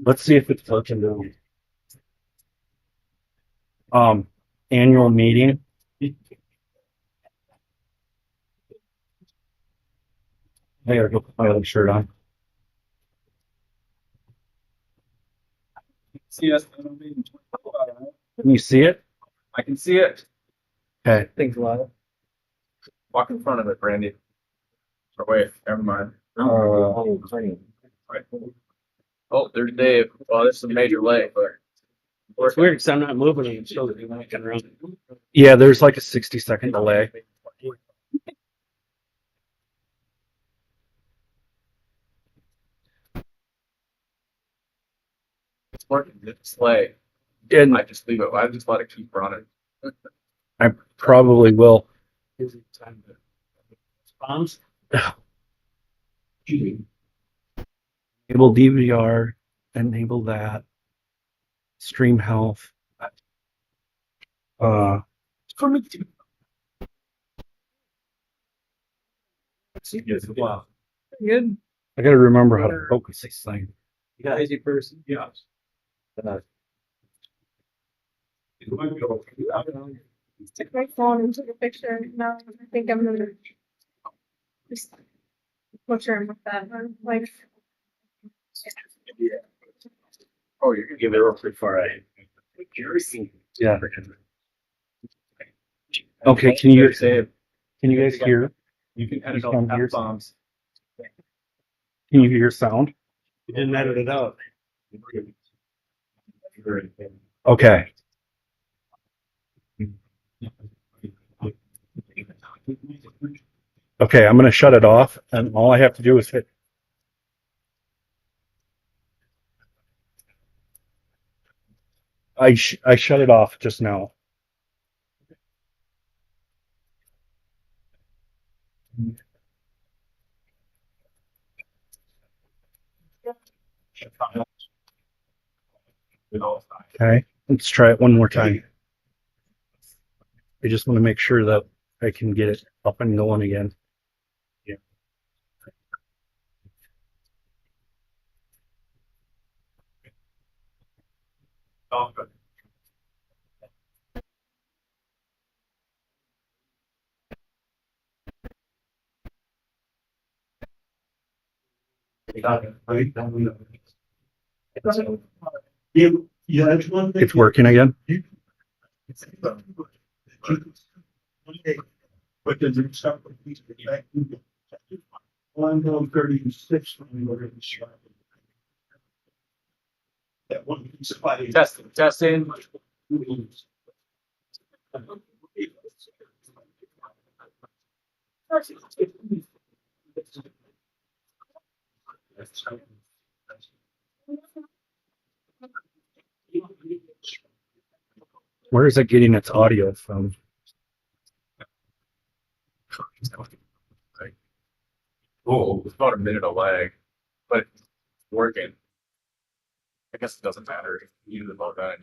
Let's see if it's working now. Annual meeting. Hey, I put my other shirt on. CS. Can you see it? I can see it. Okay. Thanks a lot. Walk in front of it, Brandy. Or wait, never mind. Right. Oh, there's Dave. Well, this is a major leg, but It's weird because I'm not moving and it's still walking around. Yeah, there's like a 60-second delay. it's working. It's like And I just leave it. I just let it keep running. I probably will. Bombs? Enable DVR, enable that. Stream health. For me too. Wow. Good. I gotta remember how to focus this thing. You got easy person. Yeah. Took my phone and took a picture. Now I think I'm gonna just butcher him with that one. Like, Oh, you're gonna Give it real quick before I. Yeah. Okay, can you guys hear? You can edit Can all you hear? the bombs. Can you hear sound? You didn't edit it out. Okay. Okay, I'm gonna shut it off, and all I have to do is hit. I shut it off just now. Okay, let's try it one more time. I just want to make sure that I can get it up and going again. Yeah. It's working again. But then there's something back. 136. That one piece of fire. Testing. Where is it getting its audio from? Oh, it's about a minute of lag, but it's working. I guess it doesn't matter. You about that.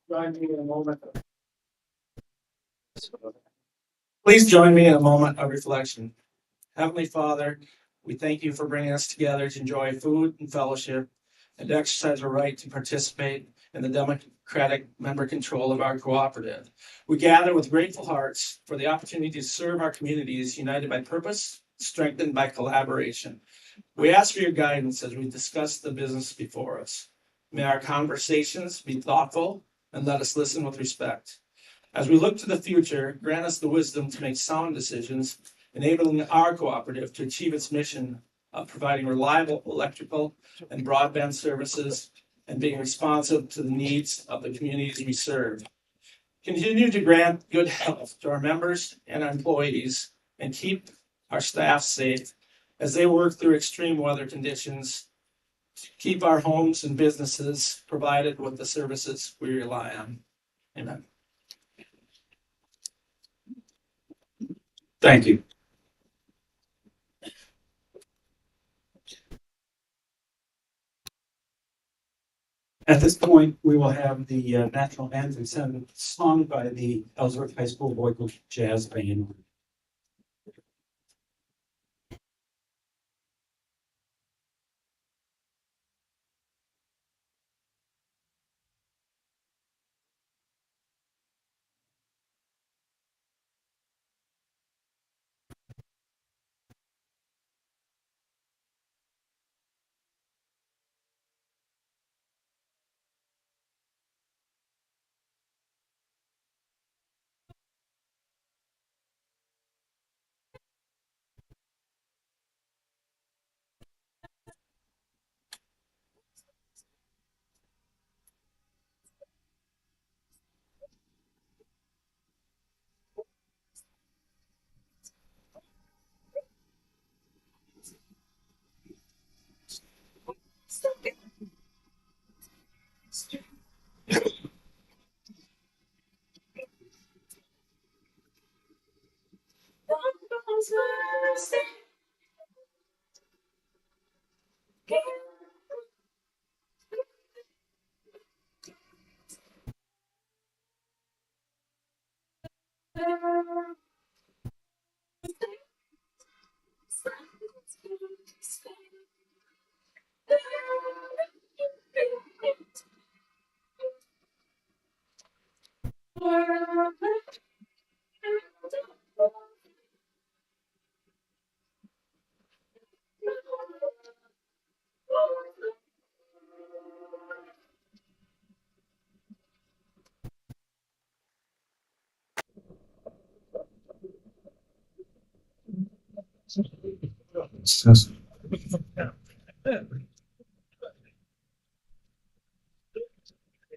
Join me in a moment. Please join me in a moment of reflection. Heavenly Father, we thank you for bringing us together to enjoy food and fellowship and to exercise our right to participate in the democratic member control of our cooperative. We gather with grateful hearts for the opportunity to serve our communities united by purpose, strengthened by collaboration. We ask for your guidance as we discuss the business before us. May our conversations be thoughtful and let us listen with respect. As we look to the future, grant us the wisdom to make sound decisions, enabling our cooperative to achieve its mission of providing reliable electrical and broadband services and being responsive to the needs of the communities we serve. Continue to grant good health to our members and our employees and keep our staff safe as they work through extreme weather conditions to keep our homes and businesses provided with the services we rely on. Amen. Thank you. At this point, we will have the national anthem sung by the Ellsworth High School Vocal Jazz Band.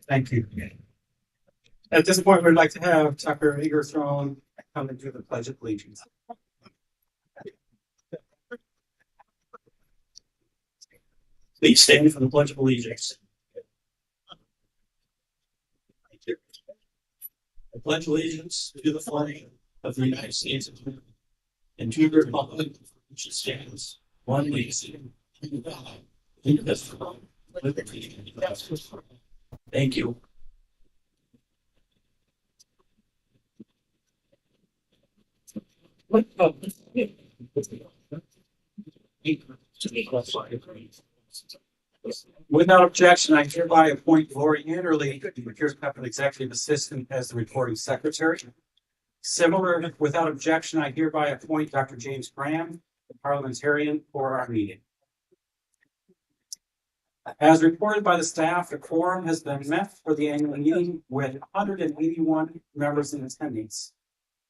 Thank you. At this point, we'd like to have Tucker Eagerthron come and do the Pledge of Allegiance. Please stand for the Pledge of Allegiance. I pledge allegiance to the flag of the United States of America and to the republic which stands one nation under God, indivisible, with liberty and justice for all. Thank you. Without objection, I hereby appoint Lori Anderly, the Pierce Pepin Executive Assistant, as the recording secretary. Similar, without objection, I hereby appoint Dr. James Graham, the parliamentarian, for our meeting. As reported by the staff, the quorum has been met for the annual meeting with 181 members in attendance.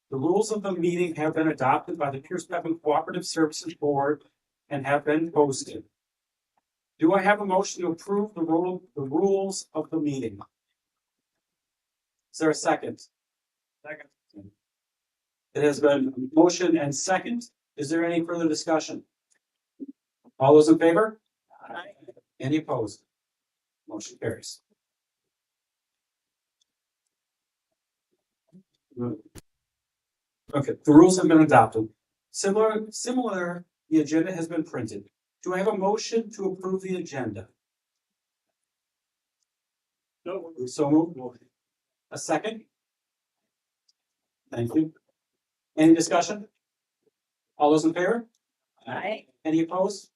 The rules of the meeting have been adopted by the Pierce Pepin Cooperative Services Board and have been posted. Do I have a motion to approve the rules of the meeting? Is there a second? Second. It has been motion and second. Is there any further discussion? All those in favor? Aye. Any opposed? Motion carries. Okay, the rules have been adopted. Similar, the agenda has been printed. Do I have a motion to approve the agenda? No. So moved. A second? Thank you. Any discussion? All those in favor? Aye. Any opposed?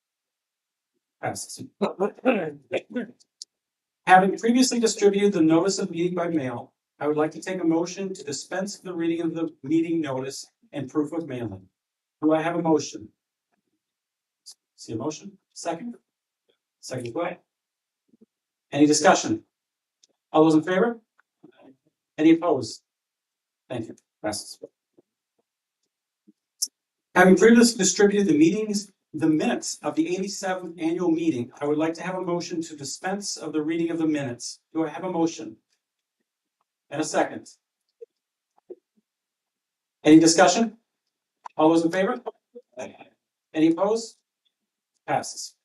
Passes. Having previously distributed the notice of meeting by mail, I would like to take a motion to dispense with the reading of the meeting notice and proof of mailing. Do I have a motion? See a motion? Second? Second, go ahead. Any discussion? All those in favor? Any opposed? Thank you. Passes. Having previously distributed the minutes of the 87th annual meeting, I would like to have a motion to dispense of the reading of the minutes. Do I have a motion? And a second. Any discussion? All those in favor? Any opposed? Passes.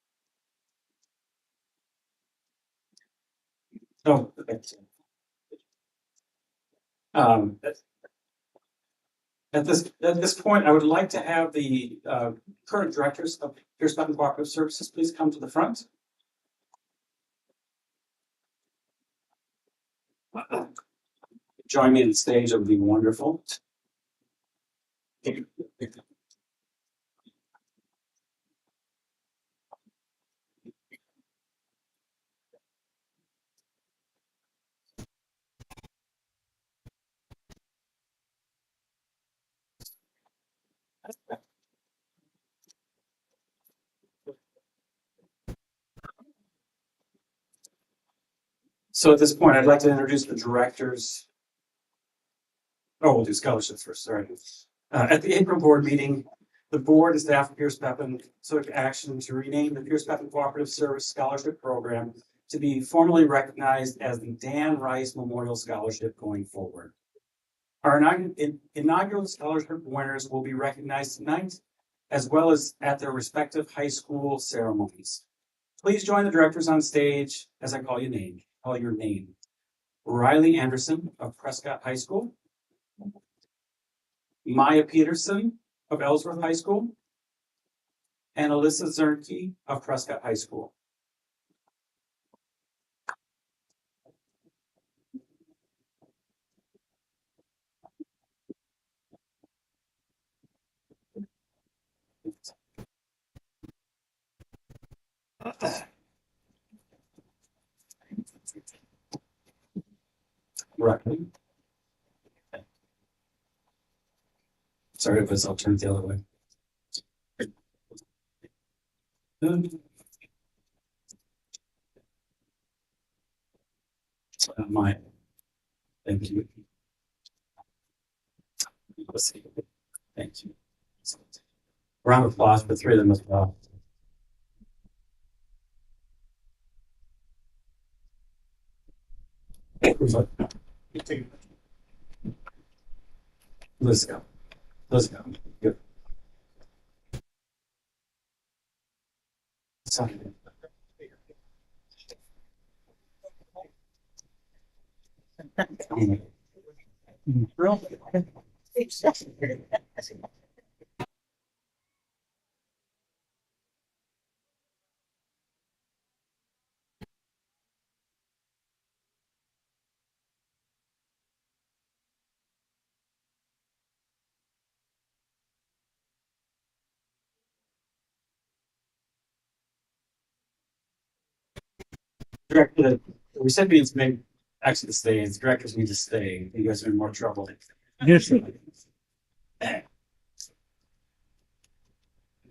Oh, okay. At this point, I would like to have the current directors of Pierce Pepin Cooperative Services please come to the front. Join me on the stage, it would be wonderful. So at this point, I'd like to introduce the directors. Oh, we'll do scholarships first, sorry. At the April board meeting, the board and staff of Pierce Pepin took action to rename the Pierce Pepin Cooperative Service Scholarship Program to be formally recognized as the Dan Rice Memorial Scholarship going forward. Our inaugural scholarship winners will be recognized tonight, as well as at their respective high school ceremonies. Please join the directors on stage as I call your name. Riley Anderson of Prescott High School. Maya Peterson of Ellsworth High School. And Alyssa Zernke of Prescott High School. Right. Sorry, but I'll turn it the other way. Maya. Thank you. Let's see. Thank you. Round of applause for three of them as well. Let's go. Let's go. Good. Sorry. Director, the recipients may actually stay. The directors need to stay. You guys are in more trouble.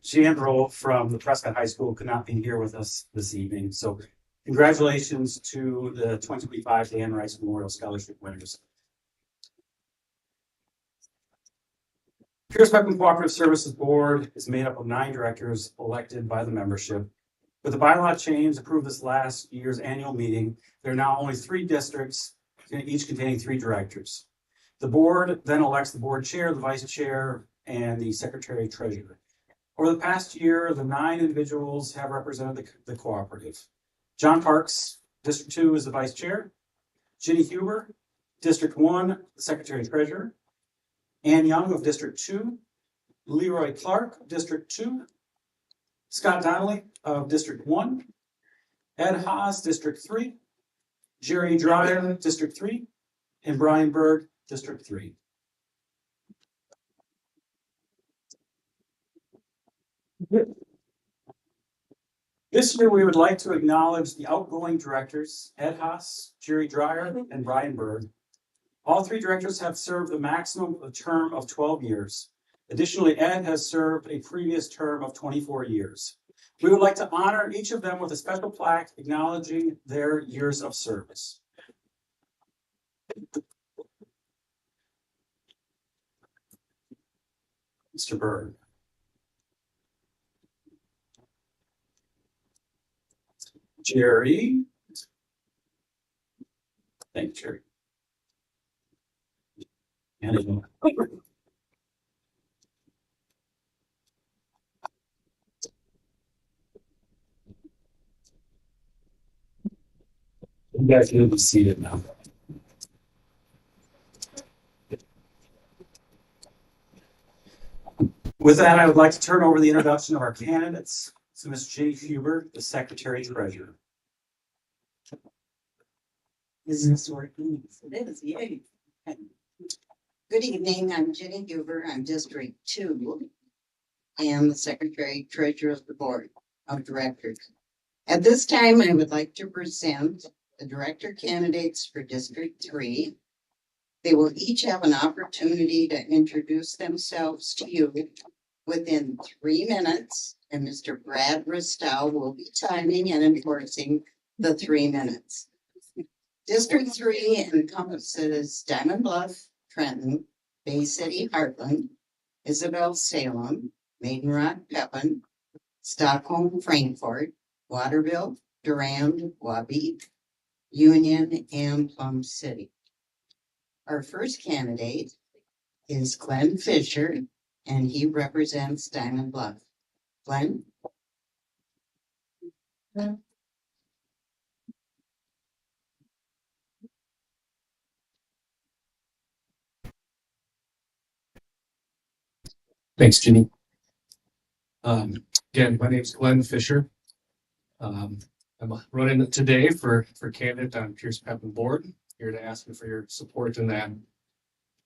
Jan Roll from the Prescott High School could not be here with us this evening. So congratulations to the 2025 Dan Rice Memorial Scholarship winners. Pierce Pepin Cooperative Services Board is made up of 9 directors elected by the membership. With the bylaw change approved this last year's annual meeting, there are now only 3 districts, each containing 3 directors. The board then elects the board chair, the vice chair, and the secretary treasurer. Over the past year, the 9 individuals have represented the cooperative. John Parks, District 2, is the vice chair. Ginny Huber, District 1, the secretary treasurer. Ann Young of District 2. Leroy Clark, District 2. Scott Donnelly of District 1. Ed Haas, District 3. Jerry Dreyer, District 3. and Brian Berg, District 3. This year, we would like to acknowledge the outgoing directors, Ed Haas, Jerry Dreyer, and Brian Berg. All three directors have served the maximum term of 12 years. Additionally, Ed has served a previous term of 24 years. We would like to honor each of them with a special plaque acknowledging their years of service. Mr. Berg. Jerry. Thank you, Jerry. And you guys can be seated now. With that, I would like to turn over the introduction of our candidates to Ms. J. Huber, the Secretary Treasurer. Is this working? It is, yay. Good evening, I'm Jenny Huber, I'm District 2. I am the Secretary Treasurer of the Board of Directors. At this time, I would like to present the director candidates for District 3. They will each have an opportunity to introduce themselves to you within 3 minutes, and Mr. Brad Ristow will be timing and enforcing the 3 minutes. District 3 encompasses Diamond Bluff, Trenton, Bay City, Heartland, Isabel, Salem, Maiden Rock, Pepin, Stockholm, Frankfort, Waterville, Durand, Wabeek, Union, and Plum City. Our first candidate is Glenn Fisher, and he represents Diamond Bluff. Glenn? Thanks, Ginny. Again, my name's Glenn Fisher. I'm running today for candidate on Pierce Pepin board. Here to ask you for your support in that.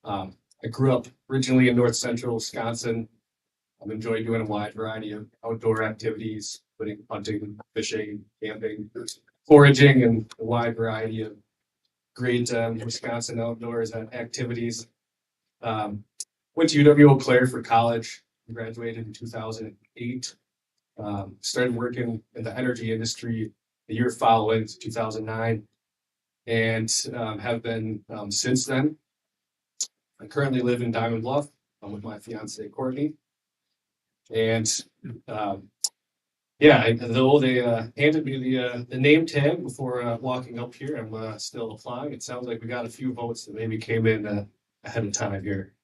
I grew up originally in north central Wisconsin. I've enjoyed doing a wide variety of outdoor activities, including hunting, fishing, camping, foraging, and a wide variety of great Wisconsin outdoors activities. Went to UW Eau Claire for college, graduated in 2008. Started working in the energy industry the year following, 2009, and have been since then. I currently live in Diamond Bluff. I'm with my fiance Courtney, and yeah, though they handed me the name tag before walking up here, I'm still applying. It sounds like we got a few votes that maybe came in ahead of time here.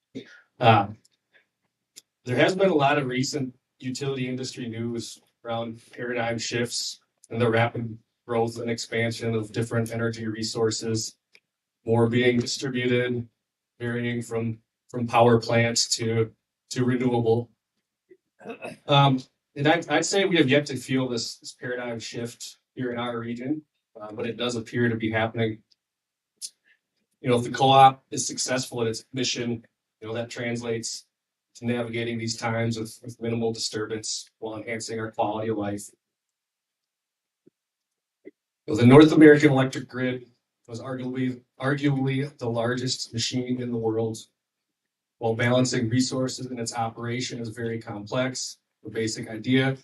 There has been a lot of recent utility industry news around paradigm shifts and the rapid growth and expansion of different energy resources, more being distributed, varying from power plants to renewable. And I'd say we have yet to feel this paradigm shift here in our region, but it does appear to be happening. You know, if the co-op is successful at its mission, you know, that translates to navigating these times with minimal disturbance while enhancing our quality of life. You know, the North American electric grid was arguably the largest machine in the world. While balancing resources in its operation is very complex, the basic idea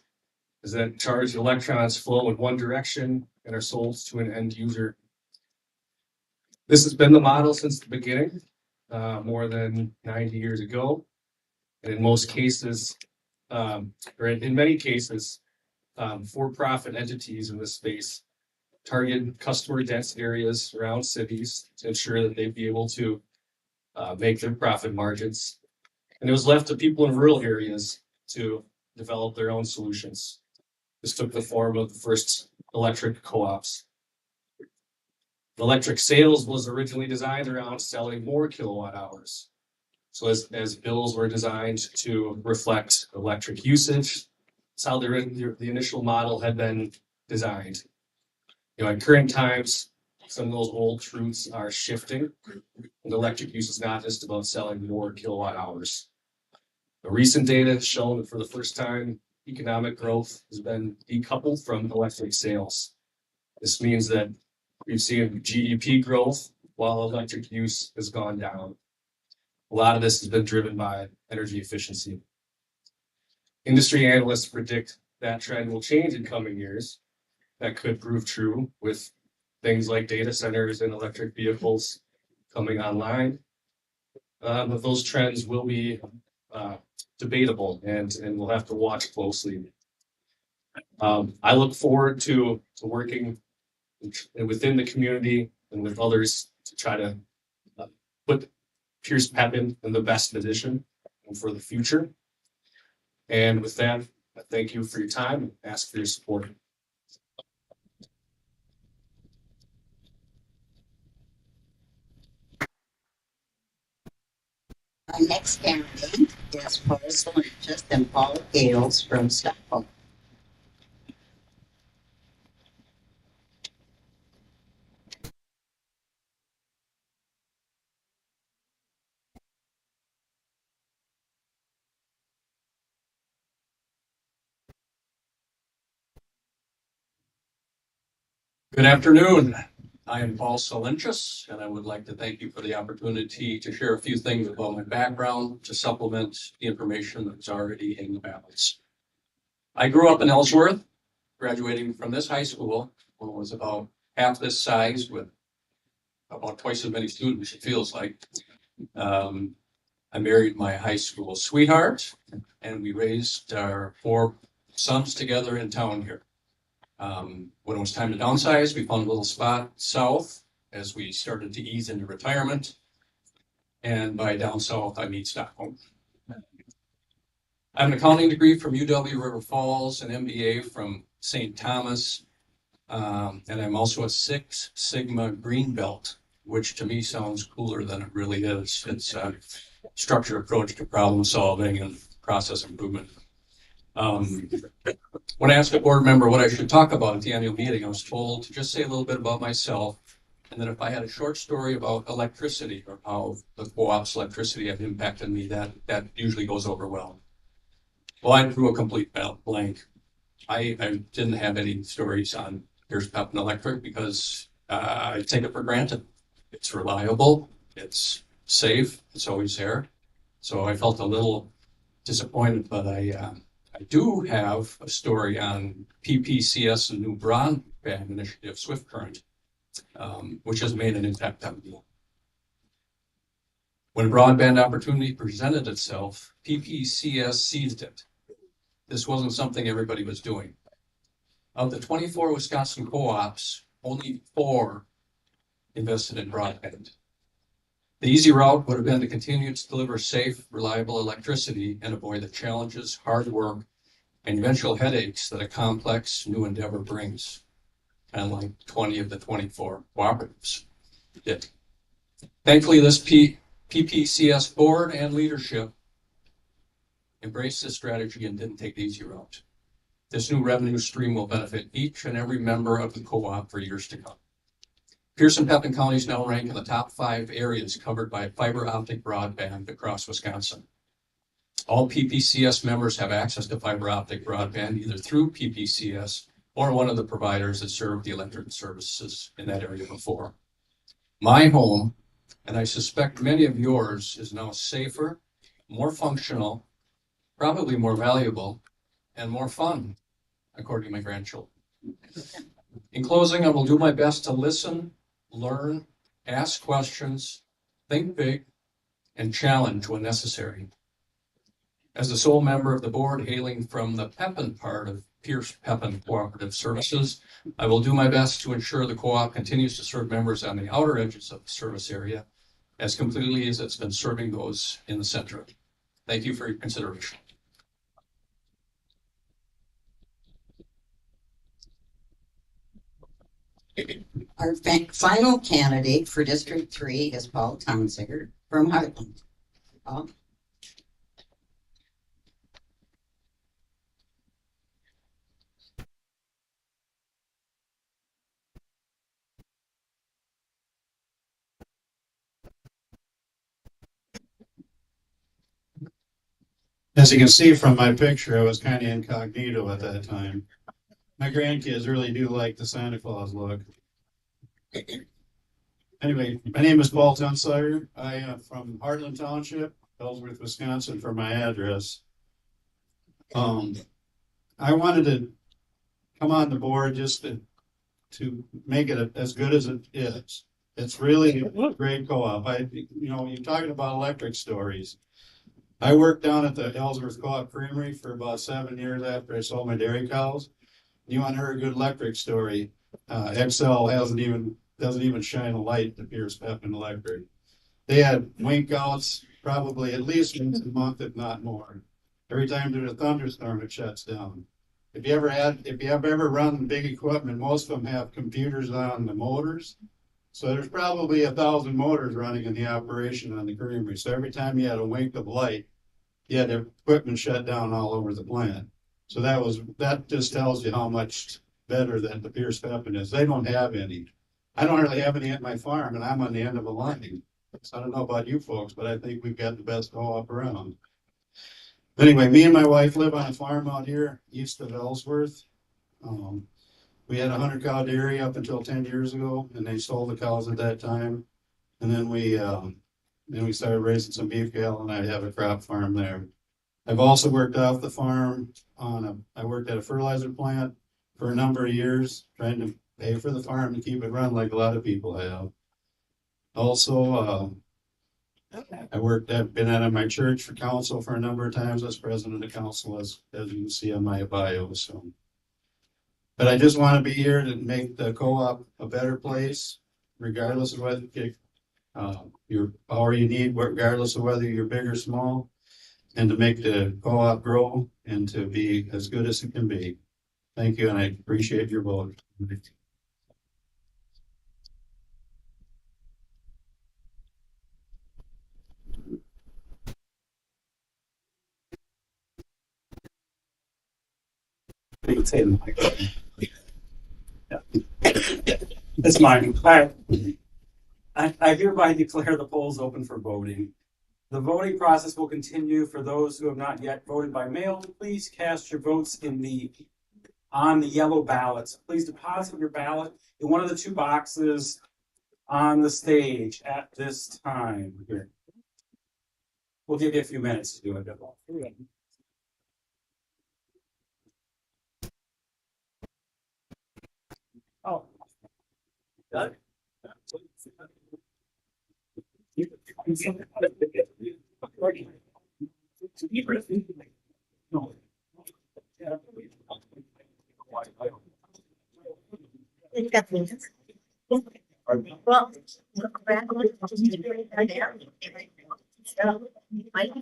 is that charged electrons flow in one direction and are sold to an end user. This has been the model since the beginning, more than 90 years ago. And in most cases, or in many cases, for-profit entities in this space target customer dense areas around cities to ensure that they'd be able to make their profit margins. And it was left to people in rural areas to develop their own solutions. This took the form of the first electric co-ops. Electric sales was originally designed around selling more kilowatt hours. So as bills were designed to reflect electric usage, that's how the initial model had been designed. You know, at current times, some of those old truths are shifting. And electric use is not just about selling more kilowatt hours. The recent data has shown that for the first time, economic growth has been decoupled from electric sales. This means that we've seen GDP growth while electric use has gone down. A lot of this has been driven by energy efficiency. Industry analysts predict that trend will change in coming years. That could prove true with things like data centers and electric vehicles coming online. But those trends will be debatable and we'll have to watch closely. I look forward to working within the community and with others to try to put Pierce Pepin in the best position for the future. And with that, I thank you for your time and ask for your support. Our next candidate is Paul Solantis and Paul Gales from Stockholm. Good afternoon. I am Paul Solinchus, and I would like to thank you for the opportunity to share a few things about my background to supplement the information that's already in the ballots. I grew up in Ellsworth, graduating from this high school when it was about half this size with about twice as many students, it feels like. I married my high school sweetheart, and we raised our 4 sons together in town here. When it was time to downsize, we found a little spot south as we started to ease into retirement. And by down south, I mean Stockholm. I have an accounting degree from UW River Falls, an MBA from St. Thomas, and I'm also a 6 Sigma Green Belt, which to me sounds cooler than it really is. It's a structured approach to problem solving and process improvement. When I asked a board member what I should talk about at the annual meeting, I was told to just say a little bit about myself, and that if I had a short story about electricity or how the co-op's electricity had impacted me, that usually goes over well. Well, I drew a complete blank. I didn't have any stories on Pierce Pepin Electric because I take it for granted. It's reliable, it's safe, it's always there. So I felt a little disappointed, but I do have a story on PPCS and new broadband initiative, Swift Current, which has made an impact on me. When broadband opportunity presented itself, PPCS seized it. This wasn't something everybody was doing. Of the 24 Wisconsin co-ops, only 4 invested in broadband. The easy route would have been to continue to deliver safe, reliable electricity and avoid the challenges, hard work, and eventual headaches that a complex new endeavor brings, kind of like 20 of the 24 cooperatives did. Thankfully, this PPCS board and leadership embraced this strategy and didn't take the easy route. This new revenue stream will benefit each and every member of the co-op for years to come. Pierce and Pepin counties now rank in the top 5 areas covered by fiber optic broadband across Wisconsin. All PPCS members have access to fiber optic broadband either through PPCS or one of the providers that served the electric services in that area before. My home, and I suspect many of yours, is now safer, more functional, probably more valuable, and more fun, according to my grandchildren. In closing, I will do my best to listen, learn, ask questions, think big, and challenge when necessary. As the sole member of the board hailing from the Pepin part of Pierce Pepin Cooperative Services, I will do my best to ensure the co-op continues to serve members on the outer edges of the service area as completely as it's been serving those in the center. Thank you for your consideration. Our final candidate for District 3 is Paul Tonsiger from Heartland. Paul? As you can see from my picture, I was kind of incognito at that time. My grandkids really do like the Santa Claus look. Anyway, my name is Paul Tunsider. I am from Heartland Township, Ellsworth, Wisconsin, for my address. I wanted to come on the board just to make it as good as it is. It's really a great co-op. You're talking about electric stories. I worked down at the Ellsworth Co-op Creamery for about 7 years after I sold my dairy cows. You want to hear a good electric story? Excel doesn't even shine a light that Pierce Pepin Electric. They had wink outs probably at least once a month, if not more. Every time there's a thunderstorm, it shuts down. If you have ever run big equipment, most of them have computers on the motors. So there's probably 1,000 motors running in the operation on the creamery. So every time you had a wink of light, you had equipment shut down all over the plant. So that just tells you how much better than the Pierce Pepin is. They don't have any. I don't really have any at my farm, and I'm on the end of a line. So I don't know about you folks, but I think we've got the best co-op around. Anyway, me and my wife live on a farm out here east of Ellsworth. We had a 100-cow dairy up until 10 years ago, and they sold the cows at that time. And then we started raising some beef cattle, and I have a crop farm there. I've also worked off the farm I worked at a fertilizer plant for a number of years, trying to pay for the farm to keep it run like a lot of people have. Also, I've been out of my church for council for a number of times as president of council, as you can see on my bio. So, but I just want to be here to make the co-op a better place, regardless of whether you're all you need, regardless of whether you're big or small, and to make the co-op grow and to be as good as it can be. Thank you, and I appreciate your vote. It's mine. I hereby declare the polls open for voting. The voting process will continue. For those who have not yet voted by mail, please cast your votes on the yellow ballots. Please deposit your ballot in one of the 2 boxes on the stage at this time. Here. We'll give you a few minutes to do it. Oh. Got it. Well, yeah, right.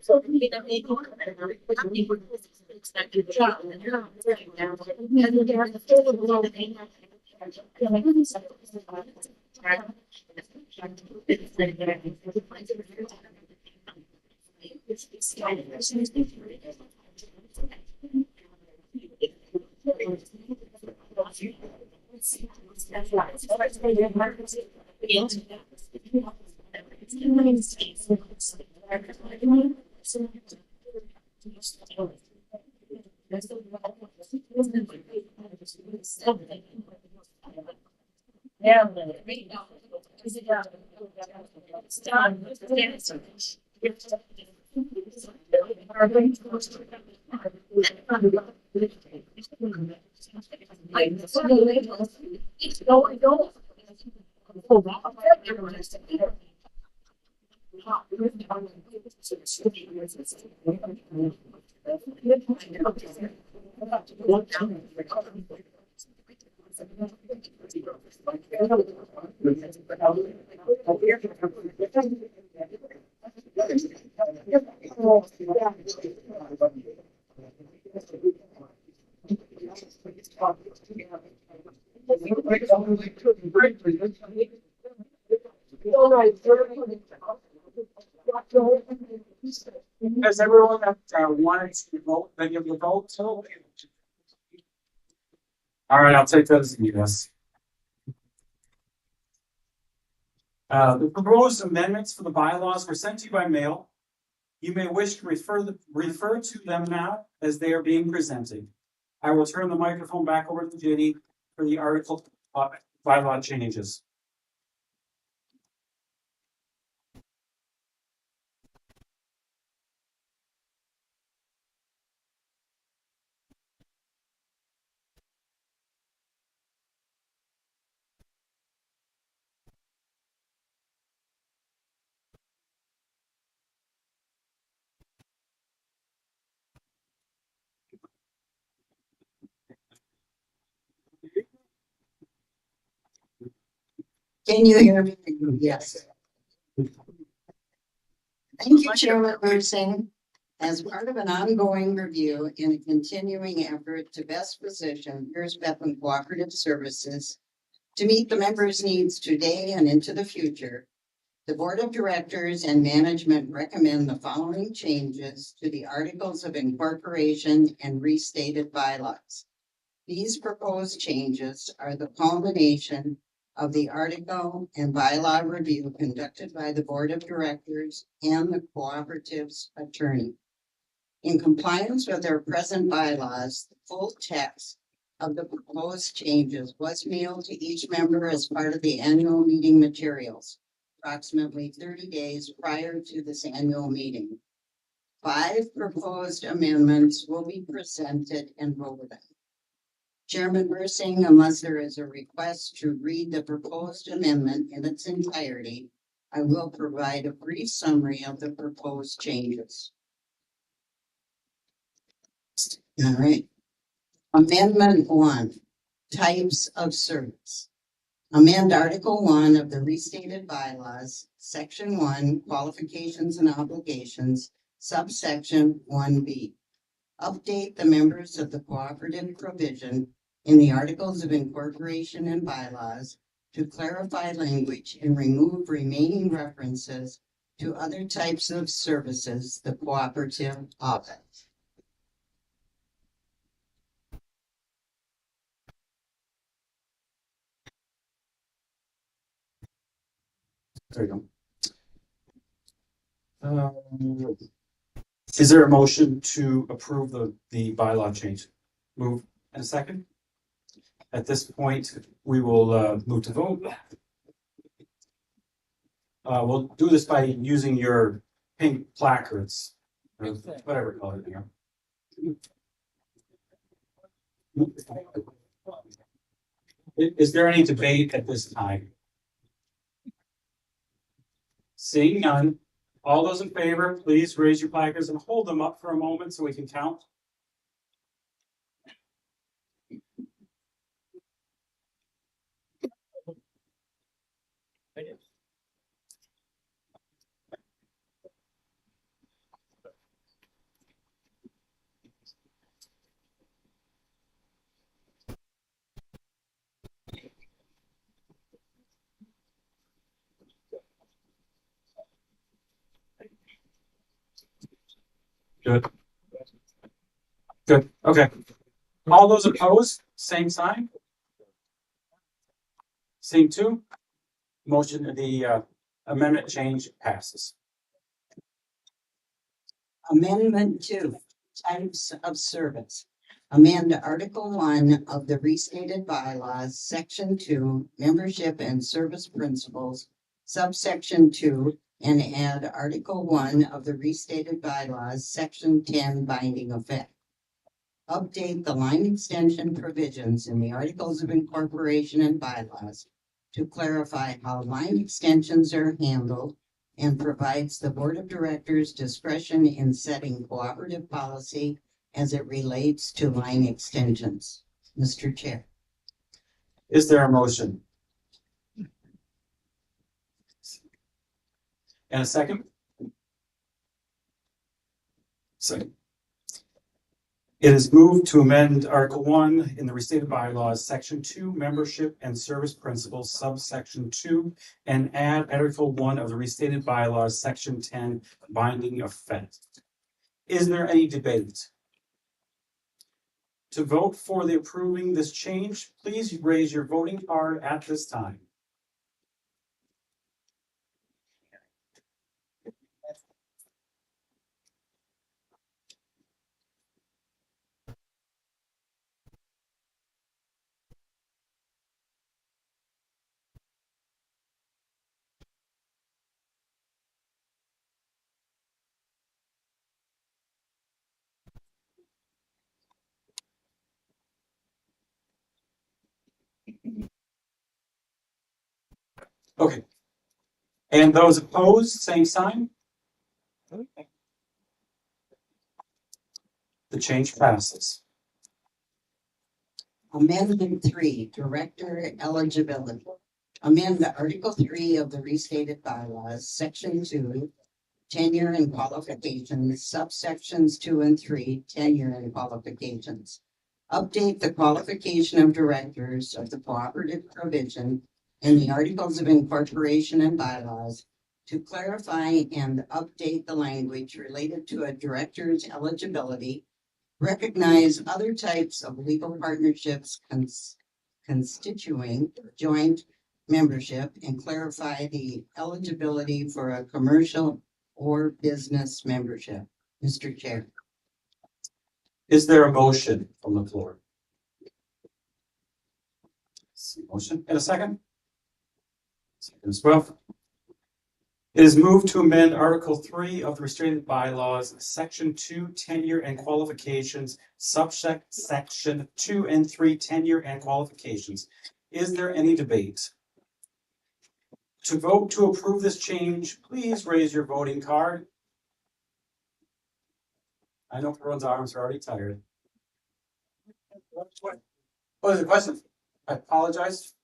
So, you know, they go, I think we're expected to job, and they're not doing now. And they're the full of the thing. Yeah. Has everyone that wanted to vote, any of the votes? All right, I'll take that as a yes. The proposed amendments for the bylaws were sent to you by mail. You may wish to refer to them now as they are being presented. I will turn the microphone back over to Jenny for the article bylaw changes. Can you hear me? Yes. Thank you, Chairman Bursing. As part of an ongoing review and a continuing effort to best position Pierce Pepin Cooperative Services to meet the members' needs today and into the future, the Board of Directors and management recommend the following changes to the Articles of Incorporation and restated bylaws. These proposed changes are the culmination of the article and bylaw review conducted by the Board of Directors and the Cooperative's attorney. In compliance with their present bylaws, the full text of the proposed changes was mailed to each member as part of the annual meeting materials, approximately 30 days prior to this annual meeting. 5 proposed amendments will be presented and voted on. Chairman Bursing, unless there is a request to read the proposed amendment in its entirety, I will provide a brief summary of the proposed changes. All right. Amendment 1, types of service. Amend Article 1 of the restated bylaws, Section 1, qualifications and obligations, subsection 1B. Update the members of the cooperative provision in the Articles of Incorporation and bylaws to clarify language and remove remaining references to other types of services the cooperative offers. There you go. Is there a motion to approve the bylaw change? Move and a second. At this point, we will move to vote. We'll do this by using your pink placards, or whatever color they are. Is there any debate at this time? Seeing none, all those in favor, please raise your placards and hold them up for a moment so we can count. Good. Good, okay. All those opposed, same sign? Same two? Motion, the amendment change passes. Amendment 2, types of service. Amend Article 1 of the restated bylaws, Section 2, membership and service principles, subsection 2, and add Article 1 of the restated bylaws, Section 10, binding effect. Update the line extension provisions in the Articles of Incorporation and bylaws to clarify how line extensions are handled and provides the Board of Directors discretion in setting cooperative policy as it relates to line extensions. Mr. Chair. Is there a motion? And a second? Second. It is moved to amend Article 1 in the restated bylaws, Section 2, membership and service principles, subsection 2, and add Article 1 of the restated bylaws, Section 10, binding effect. Is there any debate? To vote for the approving this change, please raise your voting card at this time. Okay. And those opposed, same sign. The change passes. Amendment 3, Director eligibility. Amend Article 3 of the restated bylaws, Section 2, tenure and qualifications, subsections 2 and 3, tenure and qualifications. Update the qualification of directors of the cooperative provision in the Articles of Incorporation and bylaws to clarify and update the language related to a director's eligibility, recognize other types of legal partnerships constituting joint membership, and clarify the eligibility for a commercial or business membership. Mr. Chair. Is there a motion from the floor? Motion and a second? Second as well. It is moved to amend Article 3 of the restrained bylaws, Section 2, tenure and qualifications, subsection 2 and 3, tenure and qualifications. Is there any debate? To vote to approve this change, please raise your voting card. I know everyone's arms are already tired. Oh, there's a question. I apologize.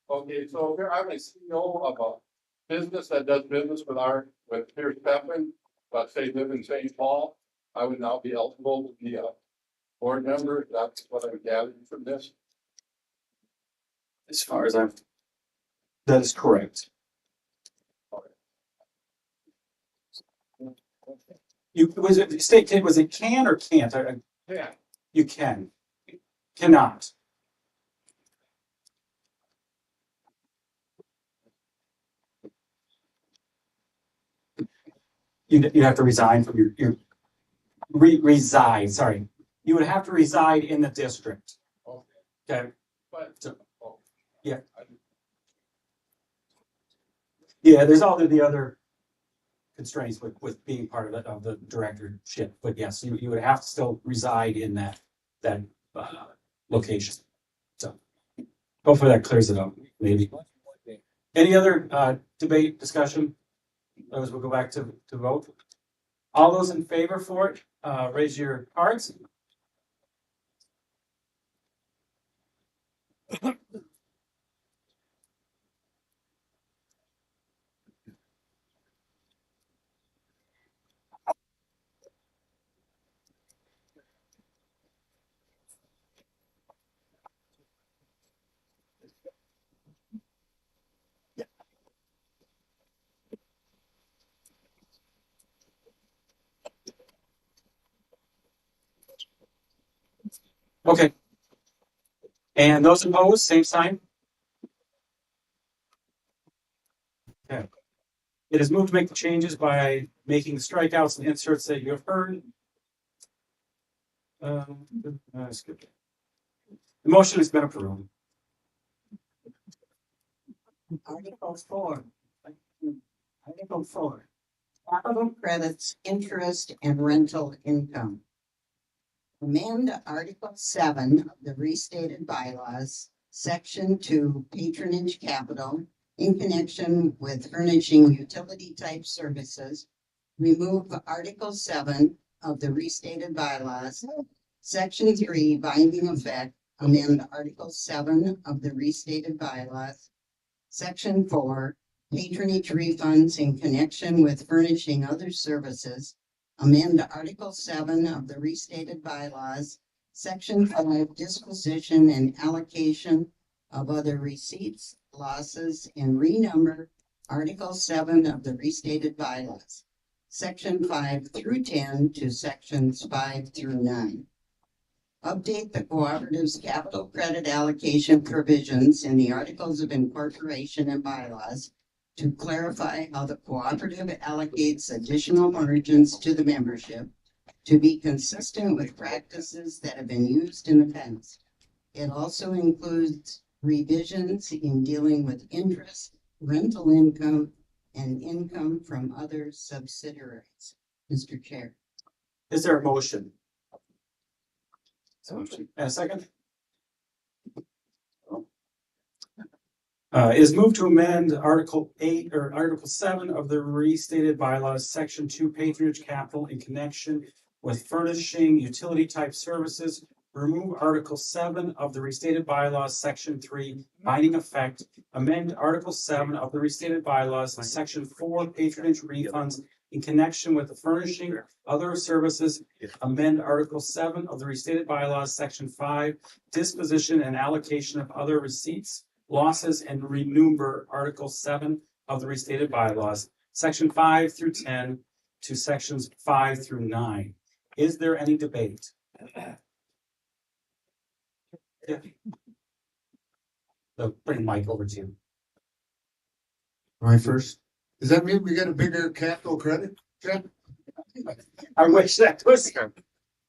Okay, so here I'm a CEO of a business that does business with Pierce Pepin, but say live in St. Paul. I would now be eligible to be a board member. That's what I'm gathering from this. As far as that is correct. Was it can or can't? Yeah. You can. Cannot. You have to resign from your reside, sorry. You would have to reside in the district. Okay. But Yeah. Yeah, there's all the other constraints with being part of the directorship, but yes, you would have to still reside in that location. So hopefully that clears it up, maybe. Any other debate, discussion? Those will go back to vote. All those in favor for it, raise your cards. Okay. And those opposed, same sign. Okay. It is moved to make the changes by making the strikeouts and inserts that you have heard. Skip it. The motion has been approved. Article 4. Article 4. Capital credits, interest, and rental income. Amend Article 7 of the restated bylaws, Section 2, patronage capital, in connection with furnishing utility-type services. Remove Article 7 of the restated bylaws, Section 3, binding effect. Amend Article 7 of the restated bylaws, Section 4, patronage refunds in connection with furnishing other services. Amend Article 7 of the restated bylaws, Section 5, disposition and allocation of other receipts, losses, and renumber Article 7 of the restated bylaws, Section 5 through 10 to Sections 5 through 9. Update the cooperative's capital credit allocation provisions in the Articles of Incorporation and bylaws to clarify how the cooperative allocates additional margins to the membership to be consistent with practices that have been used in the past. It also includes revisions in dealing with interest, rental income, and income from other subsidiaries. Mr. Chair. Is there a motion? And a second? Is moved to amend Article 8 or Article 7 of the restated bylaws, Section 2, patronage capital in connection with furnishing utility type services. Remove Article 7 of the restated bylaws, Section 3, binding effect. Amend Article 7 of the restated bylaws, Section 4, patronage refunds in connection with the furnishing other services. Amend Article 7 of the restated bylaws, Section 5, disposition and allocation of other receipts, losses, and renumber Article 7 of the restated bylaws, Section 5 through 10 to Sections 5 through 9. Is there any debate? Yeah. So bring Mike over to you. Right first. Does that mean we get a bigger capital credit? Jeff? I wish that was.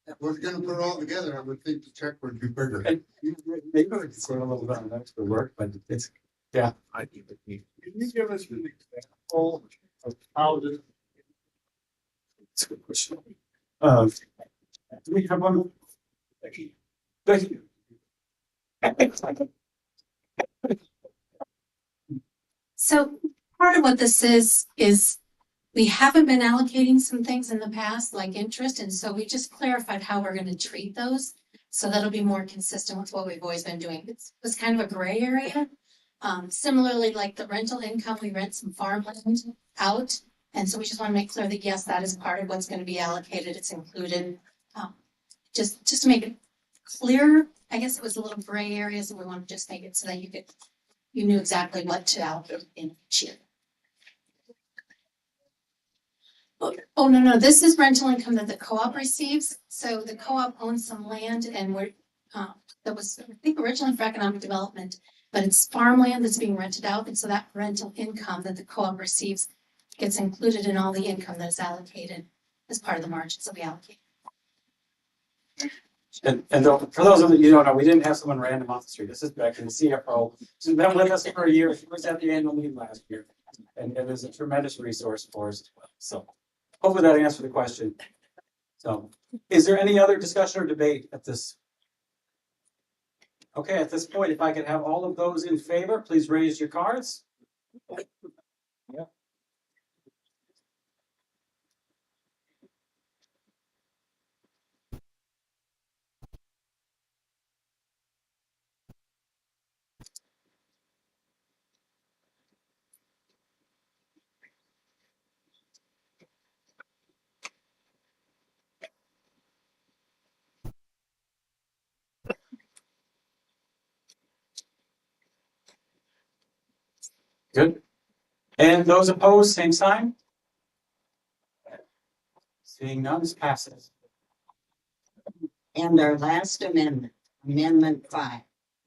If we're gonna put it all together, I would think the check would be bigger. Maybe we could sort a little bit on extra work, but it's, yeah. Can you give us an example of how this? It's a good question. Do we have one? Becky. So part of what this is we haven't been allocating some things in the past, like interest, and so we just clarified how we're gonna treat those. So that'll be more consistent with what we've always been doing. It was kind of a gray area. Similarly, like the rental income, we rent some farmland out. And so we just want to make clear that, yes, that is part of what's going to be allocated. It's included. Just to make it clear, I guess it was a little gray area, so we want to just make it so that you knew exactly what to allocate in each year. Oh, no, this is rental income that the co-op receives. So the co-op owns some land and that was, I think, originally for economic development, but it's farmland that's being rented out. And so that rental income that the co-op receives gets included in all the income that is allocated as part of the margins that we allocate. And for those of you who don't know, we didn't have someone random off the street. This is Becky, the CFO. She's been with us for a year. She was at the annual meeting last year. And it is a tremendous resource for us as well. So hopefully that answered the question. So is there any other discussion or debate at this? Okay, at this point, if I could have all of those in favor, please raise your cards. Yeah. Good. And those opposed, same sign? Seeing none, this passes. And our last amendment, Amendment 5.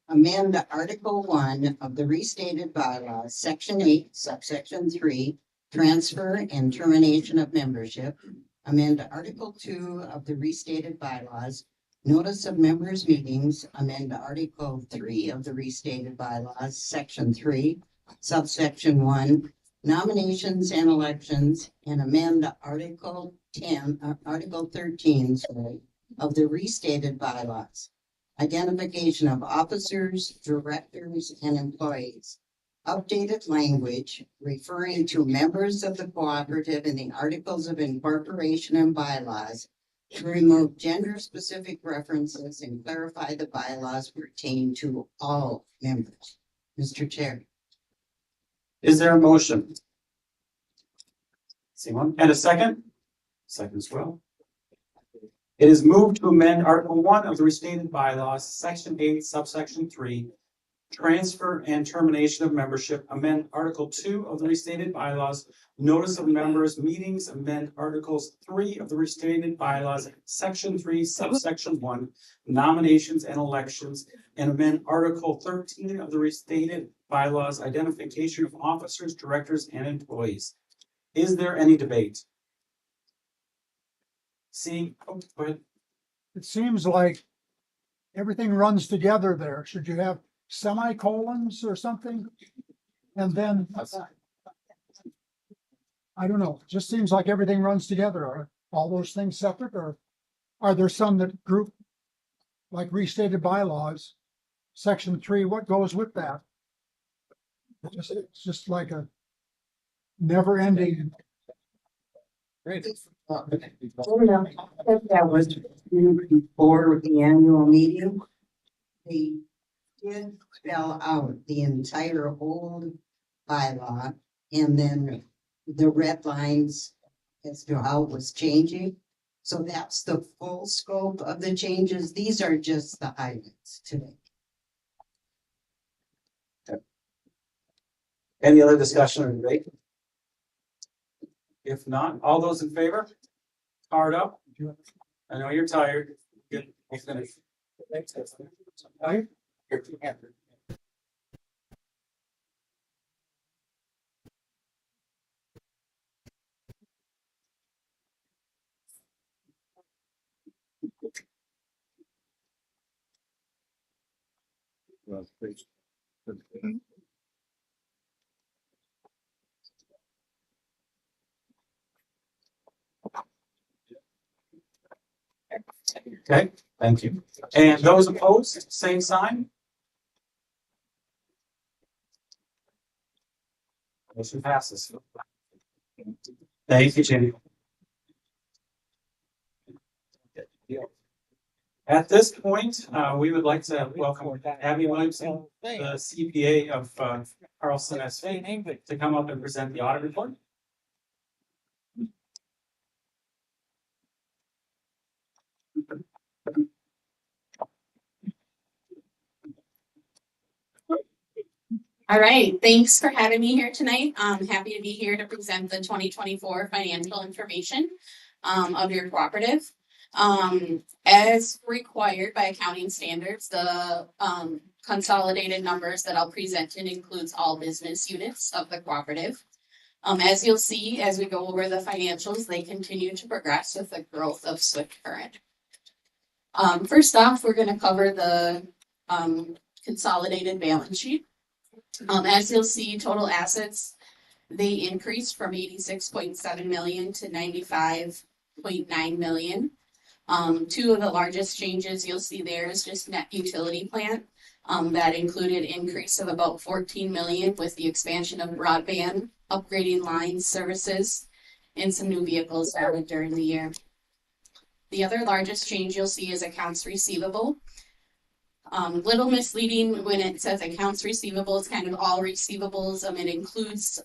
Amend Article 1 of the restated bylaws, Section 8, subsection 3, transfer and termination of membership. Amend Article 2 of the restated bylaws, notice of members' meetings. Amend Article 3 of the restated bylaws, Section 3, subsection 1, nominations and elections, and amend Article 13, sorry, of the restated bylaws. Identification of officers, directors, and employees. Updated language referring to members of the cooperative in the articles of incorporation and bylaws to remove gender-specific references and clarify the bylaws pertain to all members. Mr. Chair. Is there a motion? See one, and a second? Second as well. It is moved to amend Article 1 of the restated bylaws, Section 8, subsection 3, transfer and termination of membership. Amend Article 2 of the restated bylaws, notice of members' meetings. Amend Articles 3 of the restated bylaws, Section 3, subsection 1, nominations and elections. And amend Article 13 of the restated bylaws, identification of officers, directors, and employees. Is there any debate? Seeing, oh, go ahead. It seems like everything runs together there. Should you have semicolons or something? And then, I don't know, it just seems like everything runs together. Are all those things separate, or are there some that group, like restated bylaws, Section 3, what goes with that? It's just like a never ending. That was before the annual meeting. They did spell out the entire old bylaw and then the red lines as to how it was changing. So that's the full scope of the changes. These are just the highlights today. Any other discussion or debate? If not, all those in favor? Card up. I know you're tired. Good. We'll finish. Okay, thank you. And those opposed, same sign? Motion passes. Thank you, Jenny. At this point, we would like to welcome Abby Williamson, the CPA of Carlson SV, to come up and present the audit report. All right, thanks for having me here tonight. I'm happy to be here to present the 2024 financial information of your cooperative. As required by accounting standards, the consolidated numbers that I'll present in includes all business units of the cooperative. As you'll see, as we go over the financials, they continue to progress with the growth of Swift Current. First off, we're going to cover the consolidated balance sheet. As you'll see, total assets, they increased from 86.7 million to 95.9 million. Two of the largest changes you'll see there is just net utility plant. That included increase of about 14 million with the expansion of broadband, upgrading lines, services, and some new vehicles added during the year. The other largest change you'll see is accounts receivable. Little misleading when it says accounts receivable, it's kind of all receivables. It includes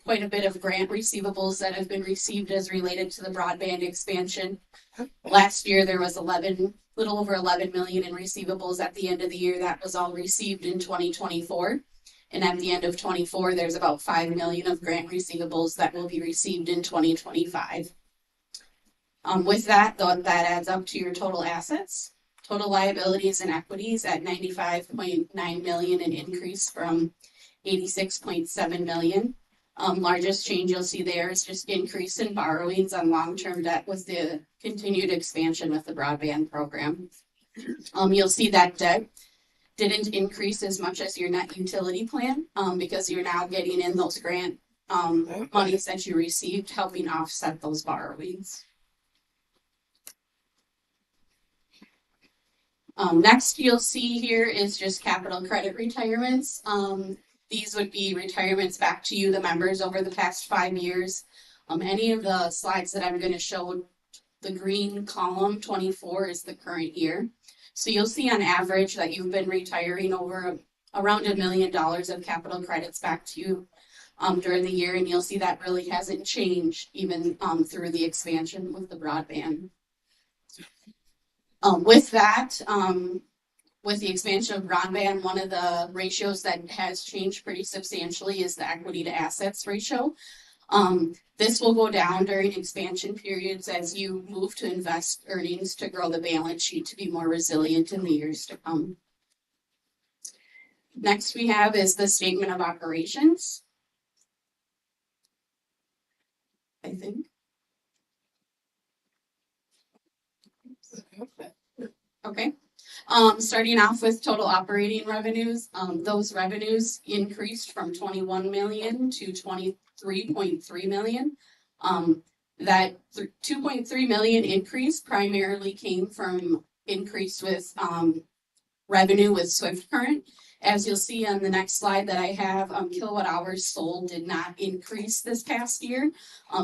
quite a bit of grant receivables that have been received as related to the broadband expansion. Last year, there was little over 11 million in receivables at the end of the year. That was all received in 2024. And at the end of 24, there's about 5 million of grant receivables that will be received in 2025. With that, that adds up to your total assets. Total liabilities and equities at 95.9 million, an increase from 86.7 million. Largest change you'll see there is just increase in borrowings on long-term debt with the continued expansion with the broadband program. You'll see that debt didn't increase as much as your net utility plan, because you're now getting in those grant monies that you received, helping offset those borrowings. Next you'll see here is just capital credit retirements. These would be retirements back to you, the members, over the past 5 years. Any of the slides that I'm going to show, the green column 24 is the current year. So you'll see on average that you've been retiring over around $1 million of capital credits back to you during the year, and you'll see that really hasn't changed even through the expansion with the broadband. With that, with the expansion of broadband, one of the ratios that has changed pretty substantially is the equity to assets ratio. This will go down during expansion periods as you move to invest earnings to grow the balance sheet to be more resilient in the years to come. Next we have is the statement of operations. I think. Okay. Starting off with total operating revenues, those revenues increased from 21 million to 23.3 million. That 2.3 million increase primarily came from increase with revenue with Swift Current. As you'll see on the next slide that I have, kilowatt hours sold did not increase this past year.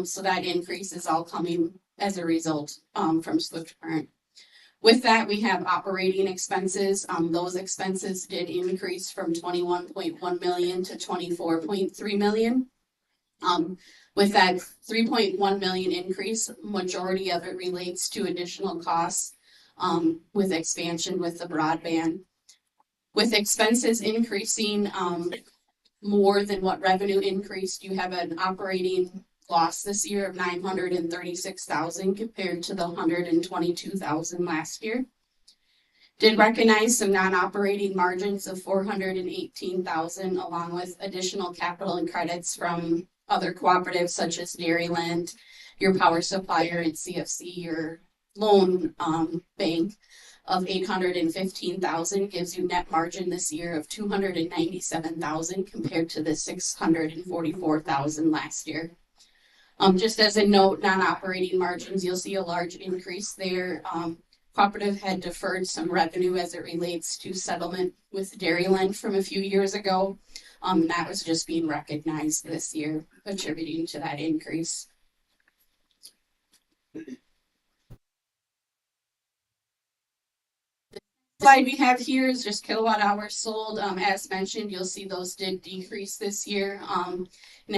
So that increase is all coming as a result from Swift Current. With that, we have operating expenses. Those expenses did increase from 21.1 million to 24.3 million. With that 3.1 million increase, majority of it relates to additional costs with expansion with the broadband. With expenses increasing more than what revenue increased, you have an operating loss this year of 936,000 compared to the 122,000 last year. Did recognize some non-operating margins of 418,000 along with additional capital and credits from other cooperatives such as Dairyland, your power supplier, and CFC, your loan bank of 815,000 gives you net margin this year of 297,000 compared to the 644,000 last year. Just as a note, non-operating margins, you'll see a large increase there. Cooperative had deferred some revenue as it relates to settlement with Dairyland from a few years ago. That was just being recognized this year, contributing to that increase. Slide we have here is just kilowatt hours sold. As mentioned, you'll see those did decrease this year and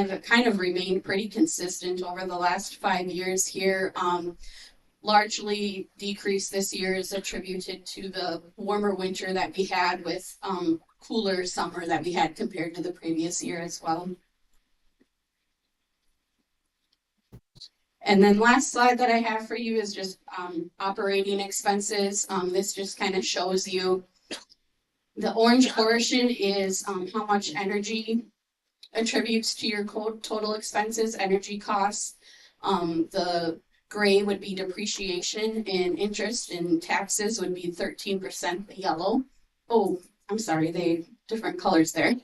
have kind of remained pretty consistent over the last 5 years here. Largely decreased this year is attributed to the warmer winter that we had with cooler summer that we had compared to the previous year as well. And then last slide that I have for you is just operating expenses. This just kind of shows you the orange portion is how much energy attributes to your total expenses, energy costs. The gray would be depreciation, and interest and taxes would be 13%, the yellow. Oh, I'm sorry, they different colors there.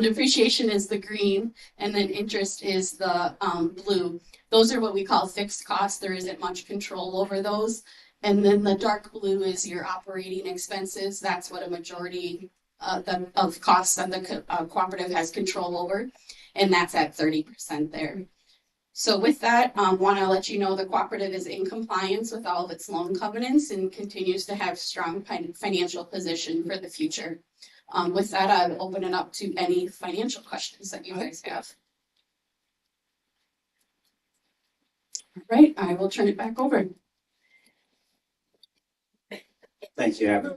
Depreciation is the green, and then interest is the blue. Those are what we call fixed costs. There isn't much control over those. And then the dark blue is your operating expenses. That's what a majority of costs that the cooperative has control over. And that's at 30% there. So with that, want to let you know the cooperative is in compliance with all of its loan covenants and continues to have strong financial position for the future. With that, I'll open it up to any financial questions that you guys have. All right, I will turn it back over. Thank you, Abby.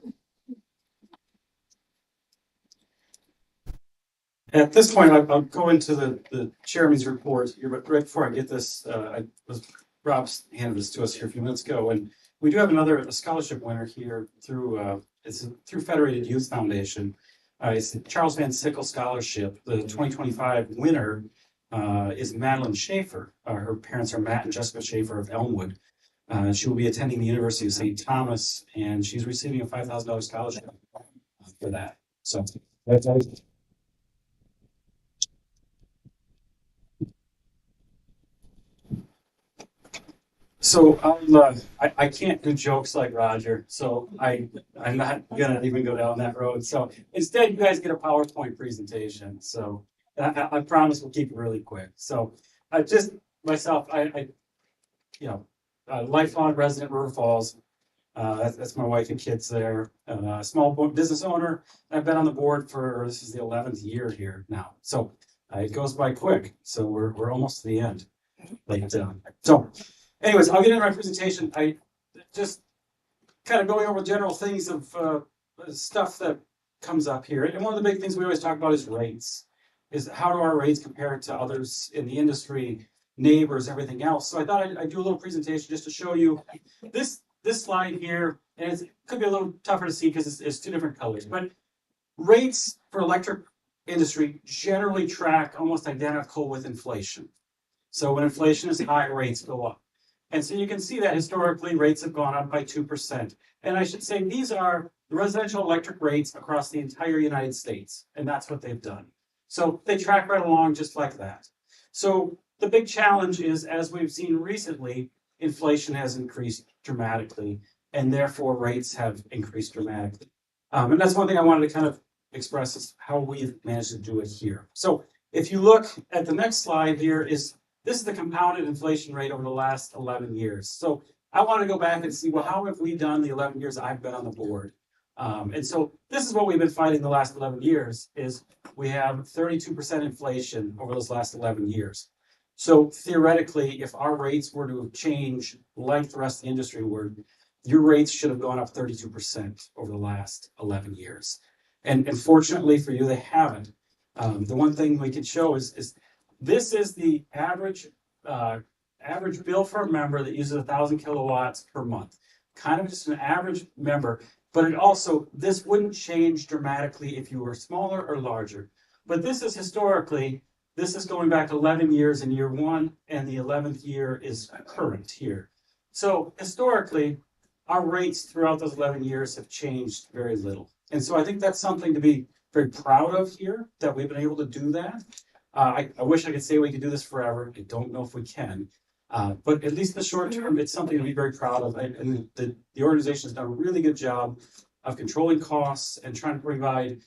At this point, I'll go into the chairman's report here, but right before I get this, Rob's handed this to us here a few minutes ago, and we do have a scholarship winner here through, it's through Federated Youth Foundation. It's the Charles Van Sickle Scholarship. The 2025 winner is Madeline Schaefer. Her parents are Matt and Jessica Schaefer of Elmwood. She will be attending the University of St. Thomas, and she's receiving a $5,000 scholarship for that. So that's So I can't do jokes like Roger, so I'm not gonna even go down that road. So instead, you guys get a PowerPoint presentation. So I promise we'll keep it really quick. So I just myself, you know, a lifelong resident of River Falls. That's my wife and kids there. Small business owner. I've been on the board for this is the 11th year here now. So it goes by quick. So we're almost to the end. So. Anyways, I'll get into my presentation. I just kind of going over general things of stuff that comes up here. And one of the big things we always talk about is rates. Is how do our rates compare to others in the industry, neighbors, everything else. So I thought I'd do a little presentation just to show you this slide here. And it could be a little tougher to see because it's two different colors. But rates for electric industry generally track almost identical with inflation. So when inflation is high, rates go up. And so you can see that historically rates have gone up by 2%. And I should say these are the residential electric rates across the entire United States. And that's what they've done. So they track right along just like that. So the big challenge is, as we've seen recently, inflation has increased dramatically, and therefore rates have increased dramatically. And that's one thing I wanted to kind of express is how we've managed to do it here. So if you look at the next slide here this is the compounded inflation rate over the last 11 years. So I want to go back and see, well, how have we done the 11 years I've been on the board? And so this is what we've been fighting the last 11 years is we have 32% inflation over those last 11 years. So theoretically, if our rates were to change like the rest of the industry were, your rates should have gone up 32% over the last 11 years. And fortunately for you, they haven't. The one thing we could show is this is the average bill for a member that uses 1,000 kilowatts per month. Kind of just an average member, but it also, this wouldn't change dramatically if you were smaller or larger. But this is historically, this is going back 11 years in year one, and the 11th year is current here. So historically, our rates throughout those 11 years have changed very little. And so I think that's something to be very proud of here, that we've been able to do that. I wish I could say we could do this forever. I don't know if we can. But at least in the short term, it's something to be very proud of. And the organization has done a really good job of controlling costs and trying to provide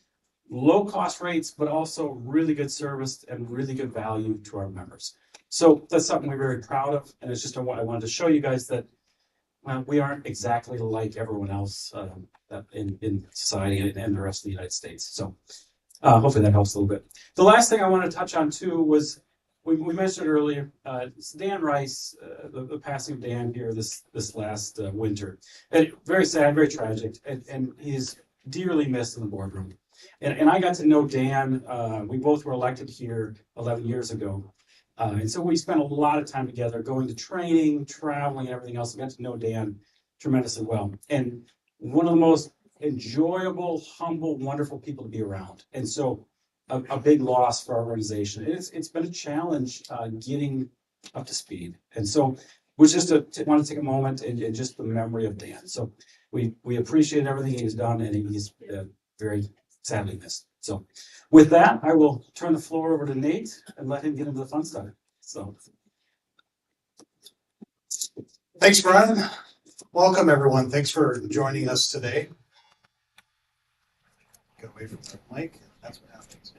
low cost rates, but also really good service and really good value to our members. So that's something we're very proud of. And it's just what I wanted to show you guys that we aren't exactly like everyone else in society and the rest of the United States. So hopefully that helps a little bit. The last thing I want to touch on too was we mentioned earlier, it's Dan Rice, the passing of Dan here this last winter. And very sad, very tragic, and he's dearly missed in the boardroom. And I got to know Dan. We both were elected here 11 years ago. And so we spent a lot of time together going to training, traveling, and everything else. I got to know Dan tremendously well. And one of the most enjoyable, humble, wonderful people to be around. And so a big loss for our organization. It's been a challenge getting up to speed. And so we just want to take a moment and just the memory of Dan. So we appreciate everything he's done, and he's very sadly missed. So with that, I will turn the floor over to Nate and let him get into the fun stuff. So Thanks, Brian. Welcome, everyone. Thanks for joining us today. Get away from the mic. That's what happens.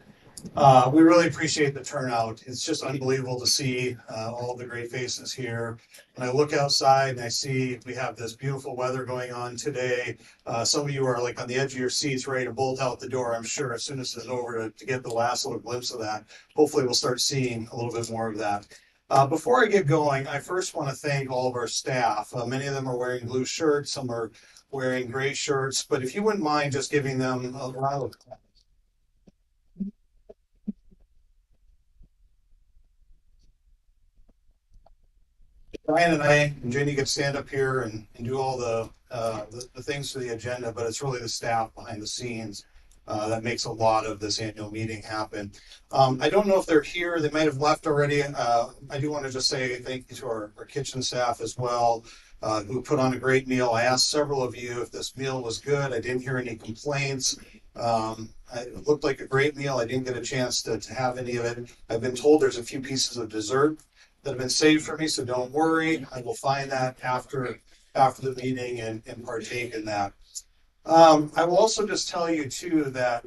We really appreciate the turnout. It's just unbelievable to see all of the great faces here. When I look outside and I see we have this beautiful weather going on today, some of you are like on the edge of your seats ready to bolt out the door, I'm sure, as soon as it's over to get the last little glimpse of that. Hopefully we'll start seeing a little bit more of that. Before I get going, I first want to thank all of our staff. Many of them are wearing blue shirts, some are wearing gray shirts, but if you wouldn't mind just giving them a round of applause. Brian and I and Jenny could stand up here and do all the things for the agenda, but it's really the staff behind the scenes that makes a lot of this annual meeting happen. I don't know if they're here. They might have left already. I do want to just say thank you to our kitchen staff as well, who put on a great meal. I asked several of you if this meal was good. I didn't hear any complaints. It looked like a great meal. I didn't get a chance to have any of it. I've been told there's a few pieces of dessert that have been saved for me, so don't worry. I will find that after the meeting and partake in that. I will also just tell you too that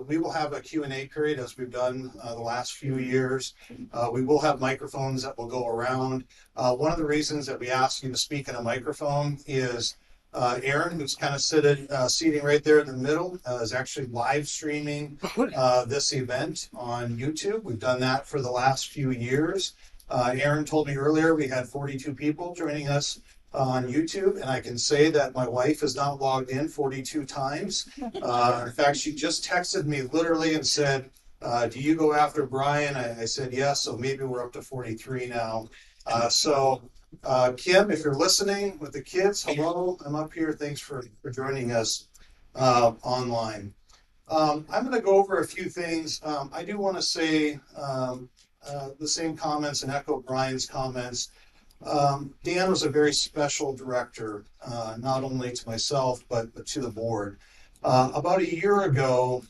we will have a Q&A period as we've done the last few years. We will have microphones that will go around. One of the reasons that we ask you to speak in a microphone is Aaron, who's kind of seating right there in the middle, is actually live streaming this event on YouTube. We've done that for the last few years. Aaron told me earlier we had 42 people joining us on YouTube, and I can say that my wife has now logged in 42 times. In fact, she just texted me literally and said, do you go after Brian? I said, yes, so maybe we're up to 43 now. Kim, if you're listening with the kids, hello, I'm up here. Thanks for joining us online. I'm going to go over a few things. I do want to say the same comments and echo Brian's comments. Dan was a very special director, not only to myself, but to the board. About a year ago,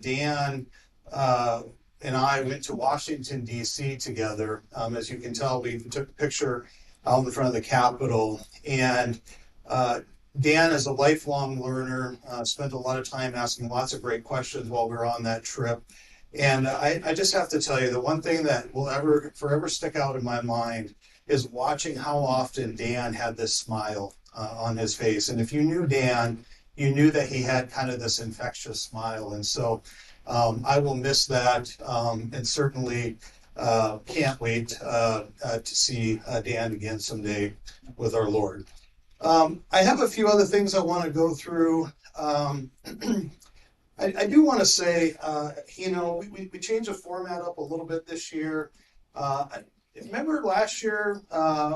Dan and I went to Washington, D.C. together. As you can tell, we took a picture out in front of the Capitol. And Dan is a lifelong learner, spent a lot of time asking lots of great questions while we were on that trip. And I just have to tell you, the one thing that will forever stick out in my mind is watching how often Dan had this smile on his face. And if you knew Dan, you knew that he had kind of this infectious smile. And so I will miss that and certainly can't wait to see Dan again someday with our Lord. I have a few other things I want to go through. I do want to say, we changed the format up a little bit this year. Remember last year,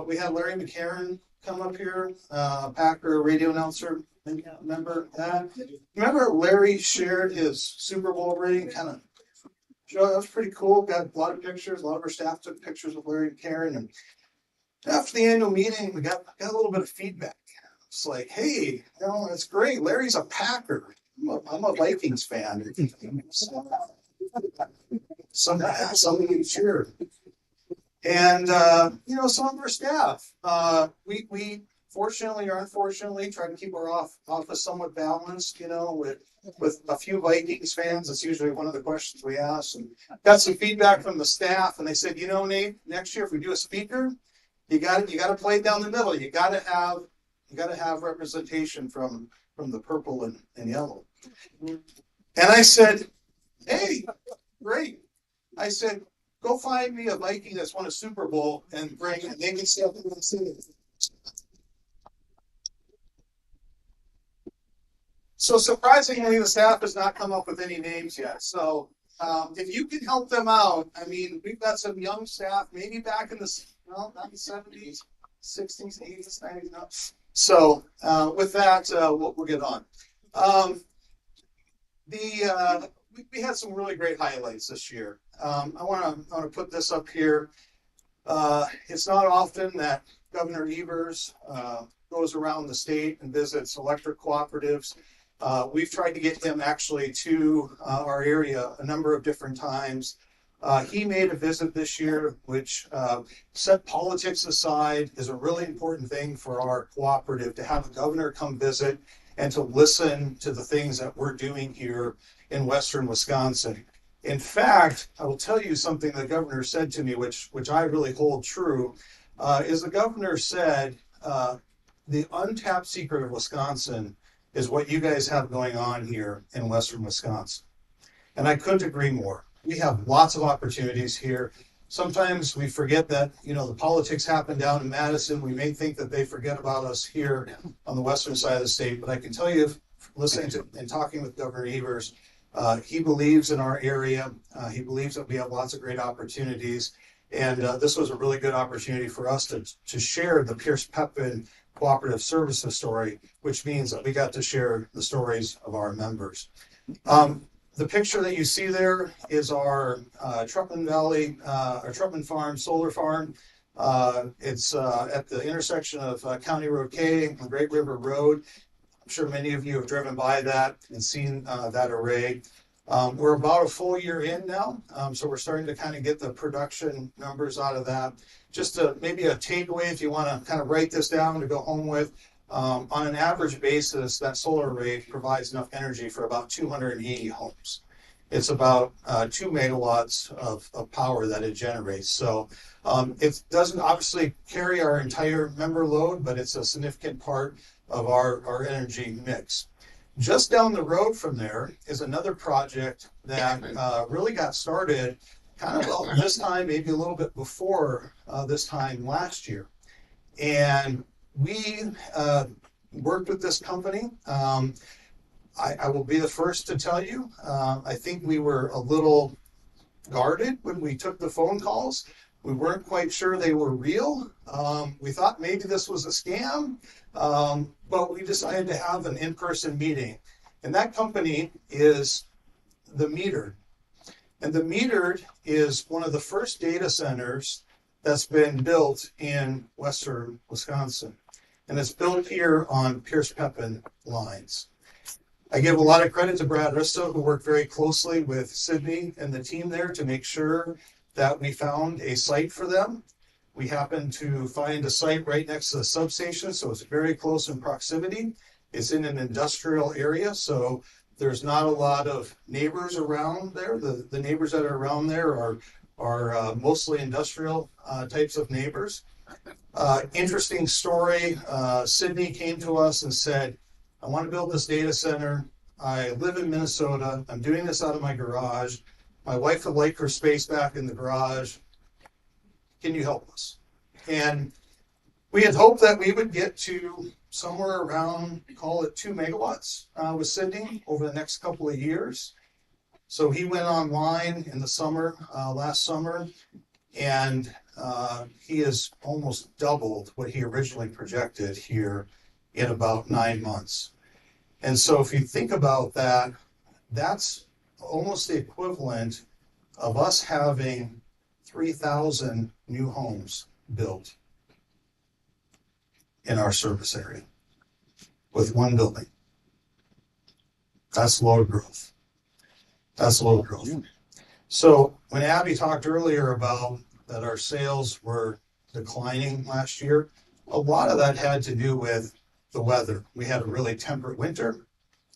we had Larry McCarron come up here, Packer radio announcer. Remember that? Remember Larry shared his Super Bowl ring? That was pretty cool. Got a lot of pictures. A lot of our staff took pictures of Larry McCarron. And after the annual meeting, we got a little bit of feedback. It's like, hey, that's great. Larry's a Packer. I'm a Vikings fan. Somebody cheered. And, some of our staff, we fortunately or unfortunately try to keep our office somewhat balanced, with a few Vikings fans. That's usually one of the questions we ask. And got some feedback from the staff, and they said, Nate, next year if we do a speaker, you got to play it down the middle. You got to have representation from the purple and yellow. And I said, hey, great. I said, go find me a Viking that's won a Super Bowl and bring it. They can say, so surprisingly, the staff has not come up with any names yet. So if you can help them out, we've got some young staff, maybe back in the, not the 70s, 60s, 80s, 90s. No. So with that, we'll get on. We had some really great highlights this year. I want to put this up here. It's not often that Governor Evers goes around the state and visits electric cooperatives. We've tried to get him actually to our area a number of different times. He made a visit this year, which set politics aside, is a really important thing for our cooperative to have the governor come visit and to listen to the things that we're doing here in Western Wisconsin. In fact, I will tell you something the governor said to me, which I really hold true, is the governor said, the untapped secret of Wisconsin is what you guys have going on here in Western Wisconsin. And I couldn't agree more. We have lots of opportunities here. Sometimes we forget that, the politics happen down in Madison. We may think that they forget about us here on the western side of the state, but I can tell you, listening to and talking with Governor Evers, he believes in our area. He believes that we have lots of great opportunities. And this was a really good opportunity for us to share the Pierce Pepin Cooperative Services story, which means that we got to share the stories of our members. The picture that you see there is our Trutman Valley, our Trutman Farm Solar Farm. It's at the intersection of County Road K and Great River Road. I'm sure many of you have driven by that and seen that array. We're about a full year in now, so we're starting to kind of get the production numbers out of that. Just maybe a takeaway if you want to kind of write this down to go home with. On an average basis, that solar array provides enough energy for about 280 homes. It's about 2 megawatts of power that it generates. So it doesn't obviously carry our entire member load, but it's a significant part of our energy mix. Just down the road from there is another project that really got started kind of about this time, maybe a little bit before this time last year. And we worked with this company. I will be the first to tell you, I think we were a little guarded when we took the phone calls. We weren't quite sure they were real. We thought maybe this was a scam, but we decided to have an in-person meeting. And that company is the Metered. And the Metered is one of the first data centers that's been built in western Wisconsin. And it's built here on Pierce Pepin lines. I give a lot of credit to Brad Risto, who worked very closely with Sydney and the team there to make sure that we found a site for them. We happened to find a site right next to the substation, so it's very close in proximity. It's in an industrial area, so there's not a lot of neighbors around there. The neighbors that are around there are mostly industrial types of neighbors. Interesting story, Sydney came to us and said, I want to build this data center. I live in Minnesota. I'm doing this out of my garage. My wife would like her space back in the garage. Can you help us? And we had hoped that we would get to somewhere around, call it 2 megawatts with Sydney over the next couple of years. So he went online in the summer, last summer, and he has almost doubled what he originally projected here in about 9 months. And so if you think about that, that's almost the equivalent of us having 3,000 new homes built in our service area with one building. That's load growth. That's load growth. So when Abby talked earlier about that our sales were declining last year, a lot of that had to do with the weather. We had a really temperate winter.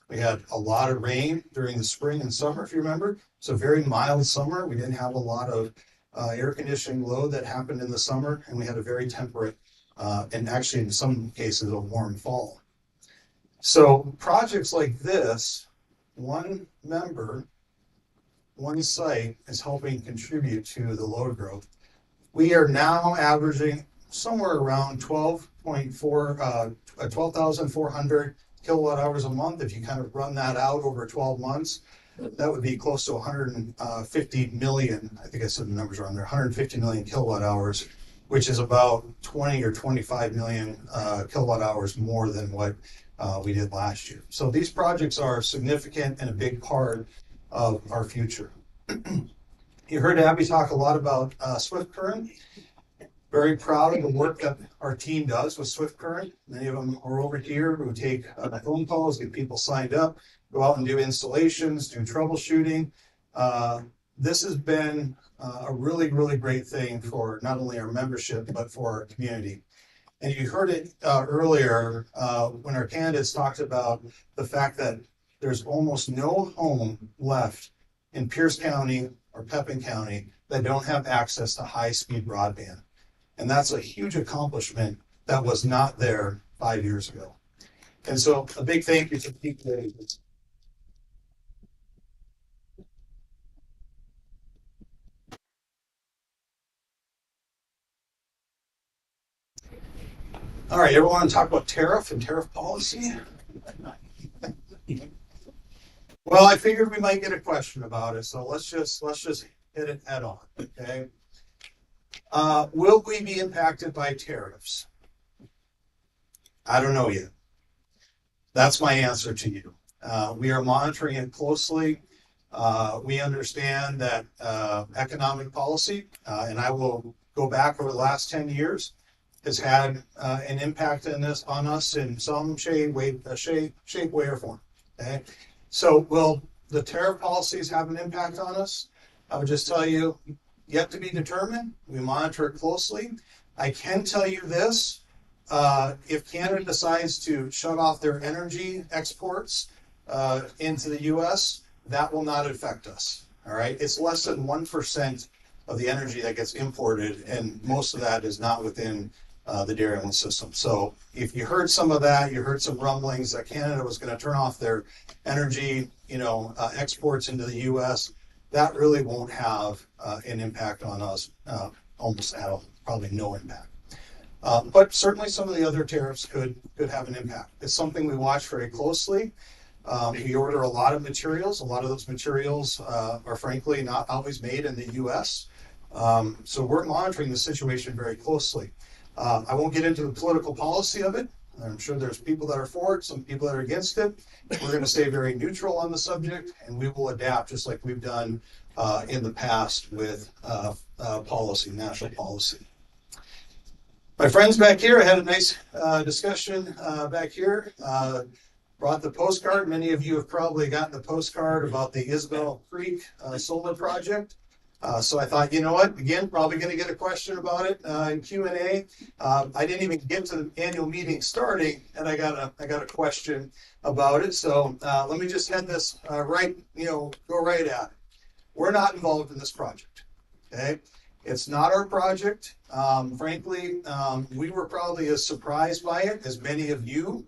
We had a lot of rain during the spring and summer, if you remember. It's a very mild summer. We didn't have a lot of air conditioning load that happened in the summer, and we had a very temperate, and actually in some cases, a warm fall. So projects like this, one member, one site is helping contribute to the load growth. We are now averaging somewhere around 12,400 kilowatt hours a month. If you kind of run that out over 12 months, that would be close to 150 million. I think I said the numbers are on there, 150 million kilowatt hours, which is about 20 or 25 million kilowatt hours more than what we did last year. So these projects are significant and a big part of our future. You heard Abby talk a lot about Swift Current. Very proud of the work that our team does with Swift Current. Many of them are over here who take phone calls, get people signed up, go out and do installations, do troubleshooting. This has been a really, really great thing for not only our membership, but for our community. And you heard it earlier when our candidates talked about the fact that there's almost no home left in Pierce County or Pepin County that don't have access to high-speed broadband. And that's a huge accomplishment that was not there 5 years ago. And so a big thank you to the people. All right, everyone want to talk about tariff and tariff policy? Well, I figured we might get a question about it, so let's just hit it head on, okay? Will we be impacted by tariffs? I don't know yet. That's my answer to you. We are monitoring it closely. We understand that economic policy, and I will go back over the last 10 years, has had an impact on us in some shape, way, or form. Okay, so will the tariff policies have an impact on us? I would just tell you, yet to be determined. We monitor it closely. I can tell you this: if Canada decides to shut off their energy exports into the U.S., that will not affect us. All right, it's less than 1% of the energy that gets imported, and most of that is not within the dairy island system. So if you heard some of that, you heard some rumblings that Canada was going to turn off their energy, exports into the U.S., that really won't have an impact on us, almost at all, probably no impact. But certainly some of the other tariffs could have an impact. It's something we watch very closely. We order a lot of materials. A lot of those materials are frankly not always made in the U.S. So we're monitoring the situation very closely. I won't get into the political policy of it. I'm sure there's people that are for it, some people that are against it. We're going to stay very neutral on the subject, and we will adapt just like we've done in the past with policy, national policy. My friends back here, I had a nice discussion back here. Brought the postcard. Many of you have probably gotten the postcard about the Isabel Creek solar project. So I thought, you know what? Again, probably going to get a question about it in Q&A. I didn't even get to the annual meeting starting, and I got a question about it. So let me just head this go right at it. We're not involved in this project. Okay, it's not our project. Frankly, we were probably as surprised by it as many of you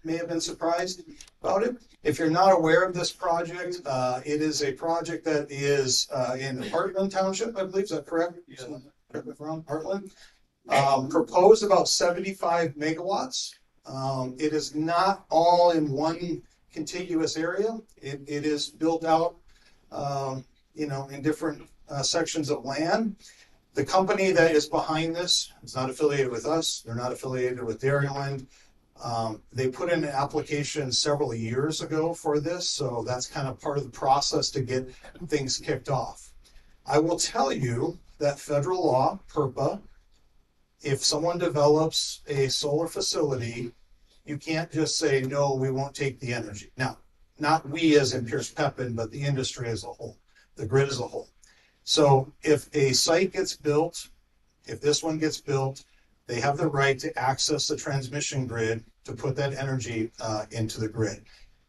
may have been surprised about it. If you're not aware of this project, it is a project that is in Heartland Township, I believe. Is that correct? Yeah. Correct me if I'm wrong. Heartland. Proposed about 75 megawatts. It is not all in one contiguous area. It is built out, in different sections of land. The company that is behind this is not affiliated with us. They're not affiliated with Dairyland. They put in an application several years ago for this, so that's kind of part of the process to get things kicked off. I will tell you that federal law, PURPA, if someone develops a solar facility, you can't just say, no, we won't take the energy. Now, not we as in Pierce Pepin, but the industry as a whole, the grid as a whole. So if a site gets built, if this one gets built, they have the right to access the transmission grid to put that energy into the grid.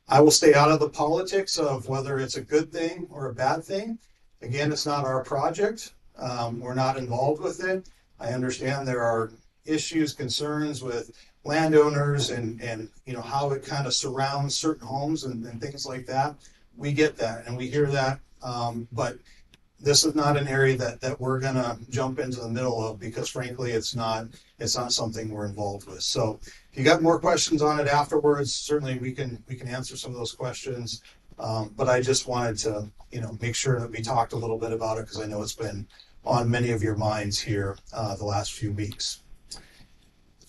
I will stay out of the politics of whether it's a good thing or a bad thing. Again, it's not our project. We're not involved with it. I understand there are issues, concerns with landowners and how it kind of surrounds certain homes and things like that. We get that and we hear that, but this is not an area that we're going to jump into the middle of because frankly it's not something we're involved with. So if you got more questions on it afterwards, certainly we can answer some of those questions. But I just wanted to make sure that we talked a little bit about it because I know it's been on many of your minds here the last few weeks.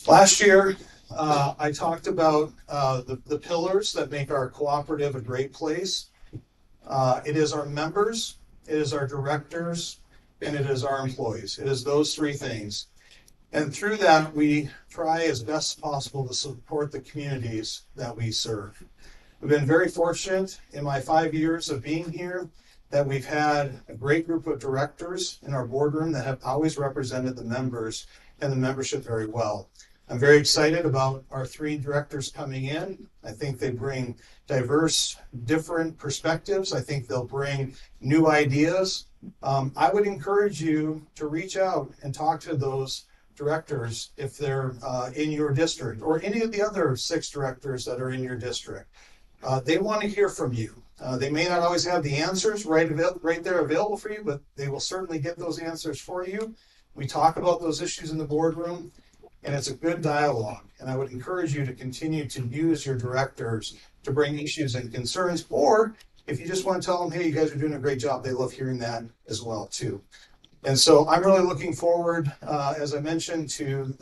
Last year I talked about the pillars that make our cooperative a great place. It is our members, it is our directors, and it is our employees. It is those three things. And through that, we try as best possible to support the communities that we serve. We've been very fortunate in my 5 years of being here that we've had a great group of directors in our boardroom that have always represented the members and the membership very well. I'm very excited about our 3 directors coming in. I think they bring diverse, different perspectives. I think they'll bring new ideas. I would encourage you to reach out and talk to those directors if they're in your district or any of the other 6 directors that are in your district. They want to hear from you. They may not always have the answers right there available for you, but they will certainly get those answers for you. We talk about those issues in the boardroom, and it's a good dialogue. And I would encourage you to continue to use your directors to bring issues and concerns, or if you just want to tell them, hey, you guys are doing a great job, they love hearing that as well too. And so I'm really looking forward, as I mentioned, to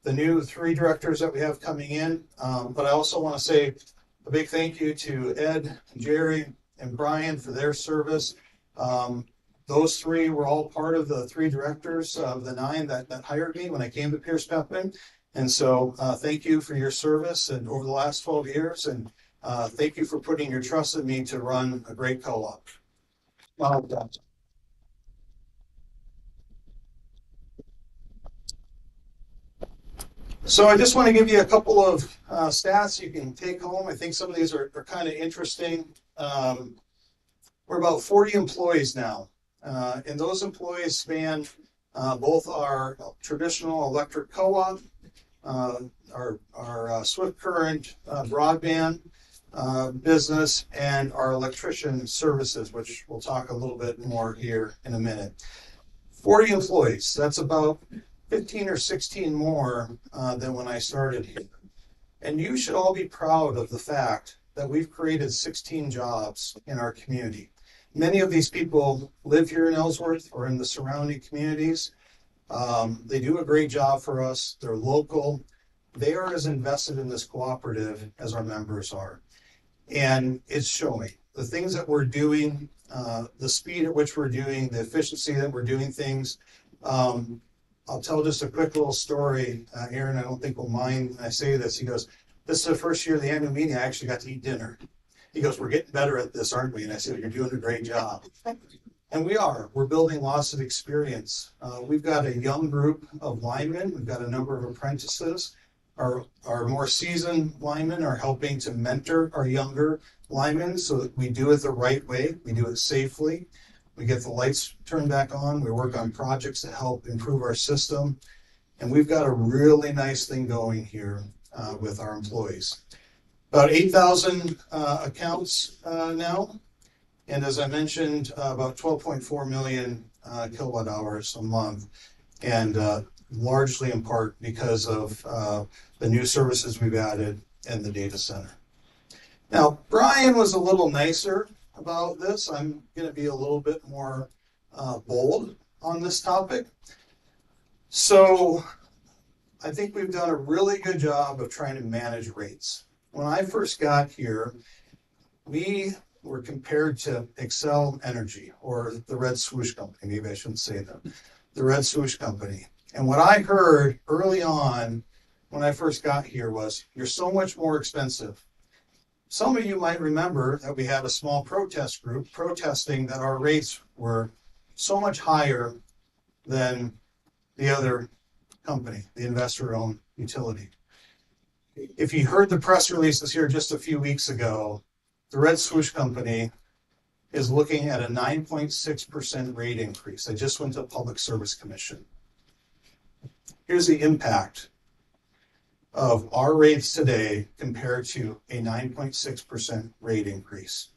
the new 3 directors that we have coming in. But I also want to say a big thank you to Ed, Jerry, and Brian for their service. Those 3 were all part of the 3 directors of the 9 that hired me when I came to Pierce Pepin. And so thank you for your service and over the last 12 years. And thank you for putting your trust in me to run a great co-op. Well done. So I just want to give you a couple of stats you can take home. I think some of these are kind of interesting. We're about 40 employees now, and those employees span both our traditional electric co-op, our Swift Current broadband business, and our electrician services, which we'll talk a little bit more here in a minute. 40 employees, that's about 15 or 16 more than when I started here. And you should all be proud of the fact that we've created 16 jobs in our community. Many of these people live here in Ellsworth or in the surrounding communities. They do a great job for us. They're local. They are as invested in this cooperative as our members are. And it's showing. The things that we're doing, the speed at which we're doing, the efficiency that we're doing things. I'll tell just a quick little story. Aaron, I don't think will mind when I say this. He goes, this is the first year of the annual meeting I actually got to eat dinner. He goes, we're getting better at this, aren't we? And I said, you're doing a great job. And we are. We're building lots of experience. We've got a young group of linemen. We've got a number of apprentices. Our more seasoned linemen are helping to mentor our younger linemen so that we do it the right way. We do it safely. We get the lights turned back on. We work on projects that help improve our system. And we've got a really nice thing going here with our employees. About 8,000 accounts now. And as I mentioned, about 12.4 million kilowatt hours a month. And largely in part because of the new services we've added and the data center. Now, Brian was a little nicer about this. I'm going to be a little bit more bold on this topic. So I think we've done a really good job of trying to manage rates. When I first got here, we were compared to Excel Energy or the Red Swoosh Company. Maybe I shouldn't say that. The Red Swoosh Company. And what I heard early on when I first got here was, you're so much more expensive. Some of you might remember that we had a small protest group protesting that our rates were so much higher than the other company, the investor-owned utility. If you heard the press releases here just a few weeks ago, the Red Swoosh Company is looking at a 9.6% rate increase. They just went to Public Service Commission. Here's the impact of our rates today compared to a 9.6% rate increase.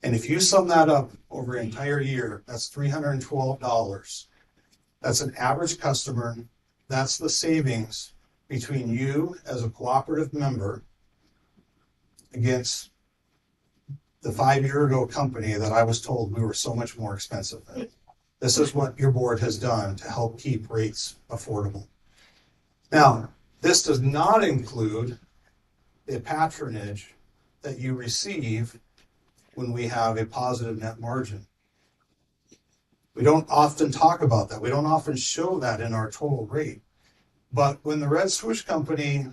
And if you sum that up over an entire year, that's $312. That's an average customer. That's the savings between you as a cooperative member against the 5-year-ago company that I was told we were so much more expensive than. This is what your board has done to help keep rates affordable. Now, this does not include the patronage that you receive when we have a positive net margin. We don't often talk about that. We don't often show that in our total rate. But when the Red Swoosh Company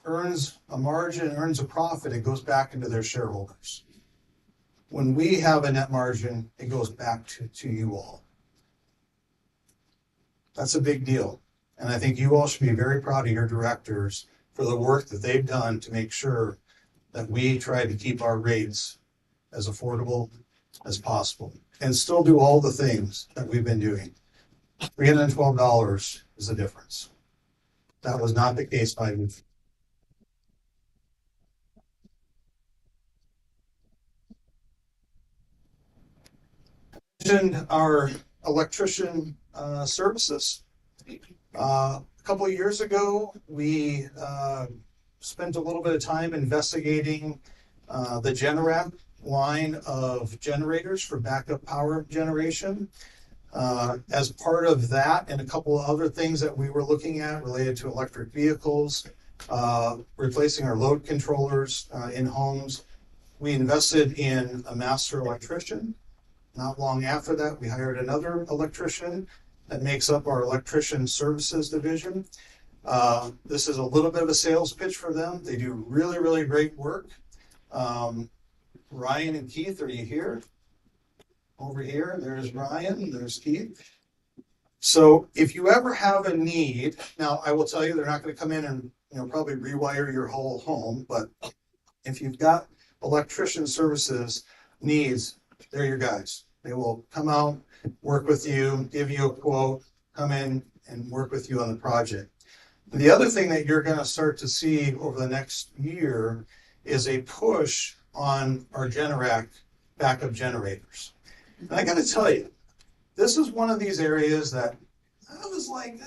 earns a margin, earns a profit, it goes back into their shareholders. When we have a net margin, it goes back to you all. That's a big deal. And I think you all should be very proud of your directors for the work that they've done to make sure that we try to keep our rates as affordable as possible and still do all the things that we've been doing. $312 is the difference. That was not the case 5 years. Mentioned our electrician services. A couple of years ago, we spent a little bit of time investigating the Generac line of generators for backup power generation. As part of that and a couple of other things that we were looking at related to electric vehicles, replacing our load controllers in homes, we invested in a master electrician. Not long after that, we hired another electrician that makes up our electrician services division. This is a little bit of a sales pitch for them. They do really, really great work. Ryan and Keith, are you here? Over here, there's Ryan, there's Keith. So if you ever have a need, now I will tell you, they're not going to come in and probably rewire your whole home, but if you've got electrician services needs, they're your guys. They will come out, work with you, give you a quote, come in and work with you on the project. The other thing that you're going to start to see over the next year is a push on our Generac backup generators. And I got to tell you, this is one of these areas that I was like,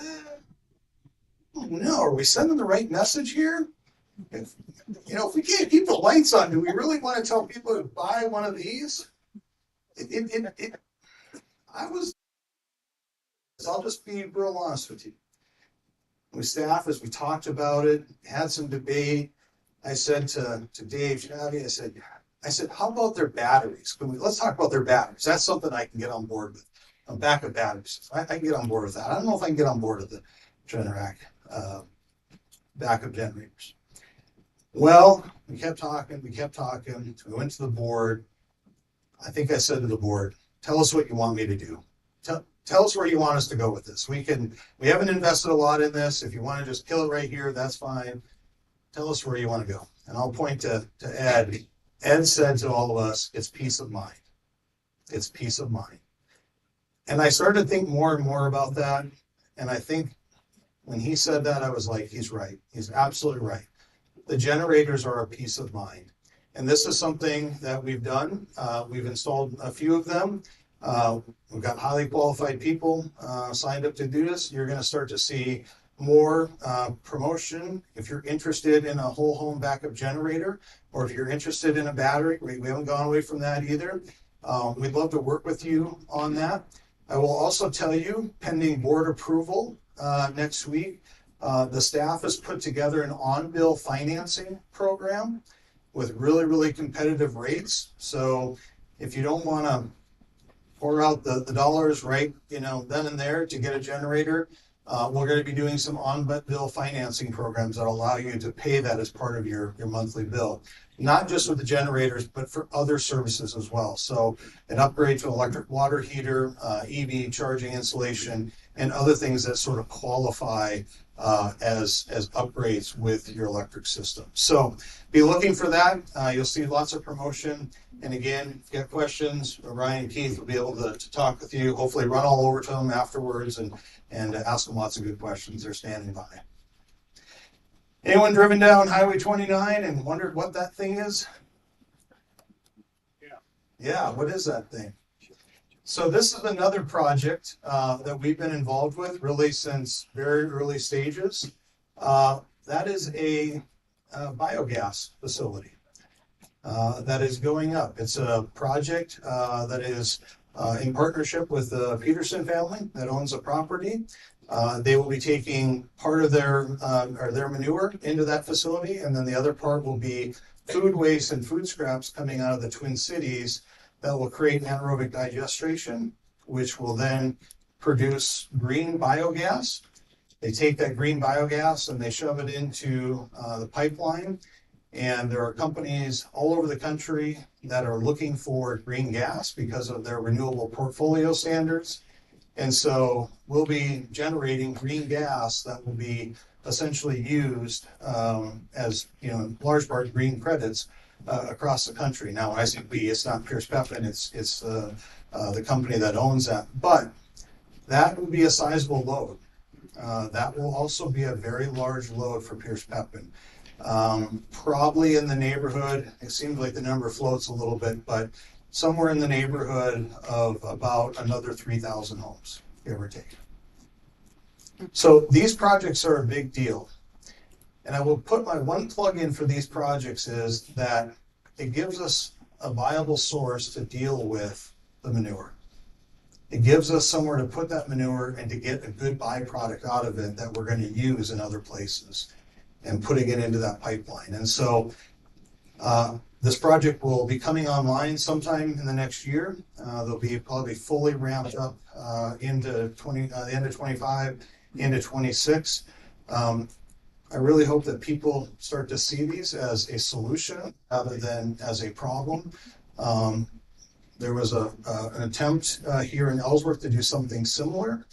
oh no, are we sending the right message here? If we can't keep the lights on, do we really want to tell people to buy one of these? I'll just be real honest with you. With staff, as we talked about it, had some debate, I said to Dave Chavi, I said, how about their batteries? Let's talk about their batteries. That's something I can get on board with. Backup batteries. I can get on board with that. I don't know if I can get on board with the Generac backup generators. Well, we kept talking. We went to the board. I think I said to the board, tell us what you want me to do. Tell us where you want us to go with this. We haven't invested a lot in this. If you want to just kill it right here, that's fine. Tell us where you want to go. And I'll point to Ed. Ed said to all of us, it's peace of mind. It's peace of mind. And I started to think more and more about that. And I think when he said that, I was like, he's right. He's absolutely right. The generators are a peace of mind. And this is something that we've done. We've installed a few of them. We've got highly qualified people signed up to do this. You're going to start to see more promotion. If you're interested in a whole home backup generator, or if you're interested in a battery, we haven't gone away from that either. We'd love to work with you on that. I will also tell you, pending board approval next week, the staff has put together an on-bill financing program with really, really competitive rates. So if you don't want to pour out the dollars right, then and there to get a generator, we're going to be doing some on-bill financing programs that allow you to pay that as part of your monthly bill. Not just with the generators, but for other services as well. So an upgrade to electric water heater, EV charging installation, and other things that sort of qualify as upgrades with your electric system. So be looking for that. You'll see lots of promotion. And again, if you have questions, Ryan and Keith will be able to talk with you, hopefully run all over to them afterwards and ask them lots of good questions. They're standing by. Anyone driven down Highway 29 and wondered what that thing is? Yeah, what is that thing? So this is another project that we've been involved with really since very early stages. That is a biogas facility that is going up. It's a project that is in partnership with the Peterson family that owns a property. They will be taking part of their manure into that facility, and then the other part will be food waste and food scraps coming out of the Twin Cities that will create anaerobic digestion, which will then produce green biogas. They take that green biogas and they shove it into the pipeline. And there are companies all over the country that are looking for green gas because of their renewable portfolio standards. And so we'll be generating green gas that will be essentially used as, in large part, green credits across the country. Now, when I say we, it's not Pierce Pepin, it's the company that owns that. But that will be a sizable load. That will also be a very large load for Pierce Pepin. Probably in the neighborhood, it seems like the number floats a little bit, but somewhere in the neighborhood of about another 3,000 homes, give or take. So these projects are a big deal. And I will put my one plug in for these projects is that it gives us a viable source to deal with the manure. It gives us somewhere to put that manure and to get a good byproduct out of it that we're going to use in other places and putting it into that pipeline. And so this project will be coming online sometime in the next year. They'll be probably fully ramped up into the end of 25, into 26. I really hope that people start to see these as a solution rather than as a problem. There was an attempt here in Ellsworth to do something similar.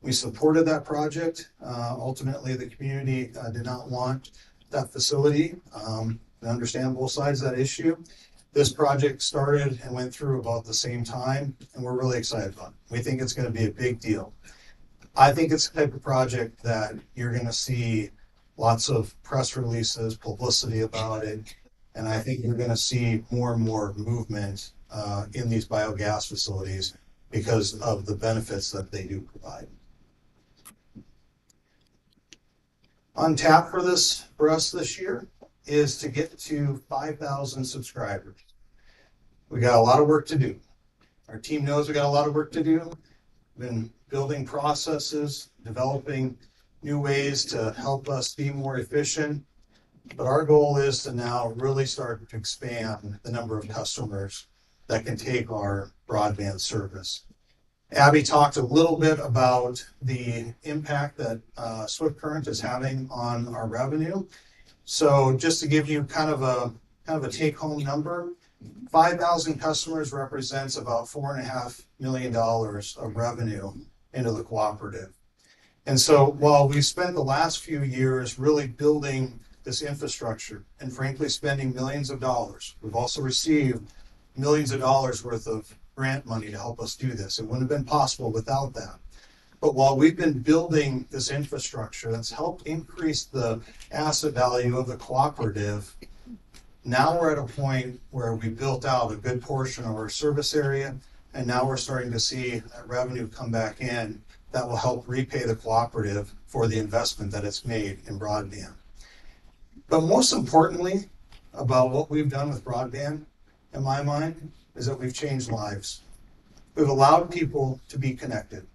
We supported that project. Ultimately, the community did not want that facility. I understand both sides of that issue. This project started and went through about the same time, and we're really excited about it. We think it's going to be a big deal. I think it's the type of project that you're going to see lots of press releases, publicity about it, and I think you're going to see more and more movement in these biogas facilities because of the benefits that they do provide. On tap for us this year is to get to 5,000 subscribers. We got a lot of work to do. Our team knows we got a lot of work to do. We've been building processes, developing new ways to help us be more efficient. But our goal is to now really start to expand the number of customers that can take our broadband service. Abby talked a little bit about the impact that Swift Current is having on our revenue. So just to give you kind of a take-home number, 5,000 customers represents about $4.5 million of revenue into the cooperative. And so while we've spent the last few years really building this infrastructure and frankly spending millions of dollars, we've also received millions of dollars worth of grant money to help us do this. It wouldn't have been possible without that. But while we've been building this infrastructure that's helped increase the asset value of the cooperative, now we're at a point where we built out a good portion of our service area, and now we're starting to see that revenue come back in that will help repay the cooperative for the investment that it's made in broadband. But most importantly about what we've done with broadband, in my mind, is that we've changed lives. We've allowed people to be connected.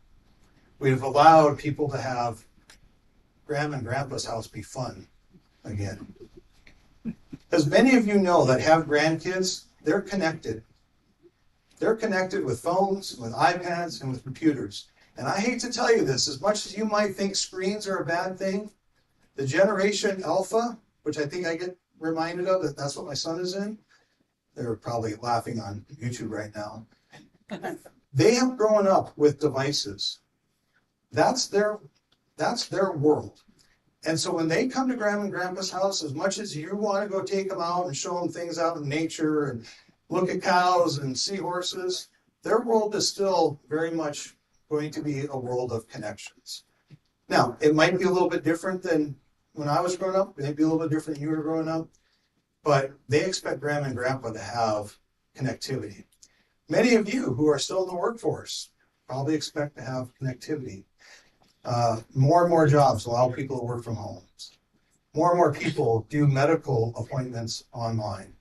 We've allowed people to have Grandma and Grandpa's house be fun again. As many of you know that have grandkids, they're connected. They're connected with phones, with iPads, and with computers. And I hate to tell you this, as much as you might think screens are a bad thing, the Generation Alpha, which I think I get reminded of, that's what my son is in. They're probably laughing on YouTube right now. They have grown up with devices. That's their world. And so when they come to Grandma and Grandpa's house, as much as you want to go take them out and show them things out in nature and look at cows and seahorses, their world is still very much going to be a world of connections. Now, it might be a little bit different than when I was growing up. It might be a little bit different than you were growing up. But they expect Grandma and Grandpa to have connectivity. Many of you who are still in the workforce probably expect to have connectivity. More and more jobs allow people to work from home. More and more people do medical appointments online.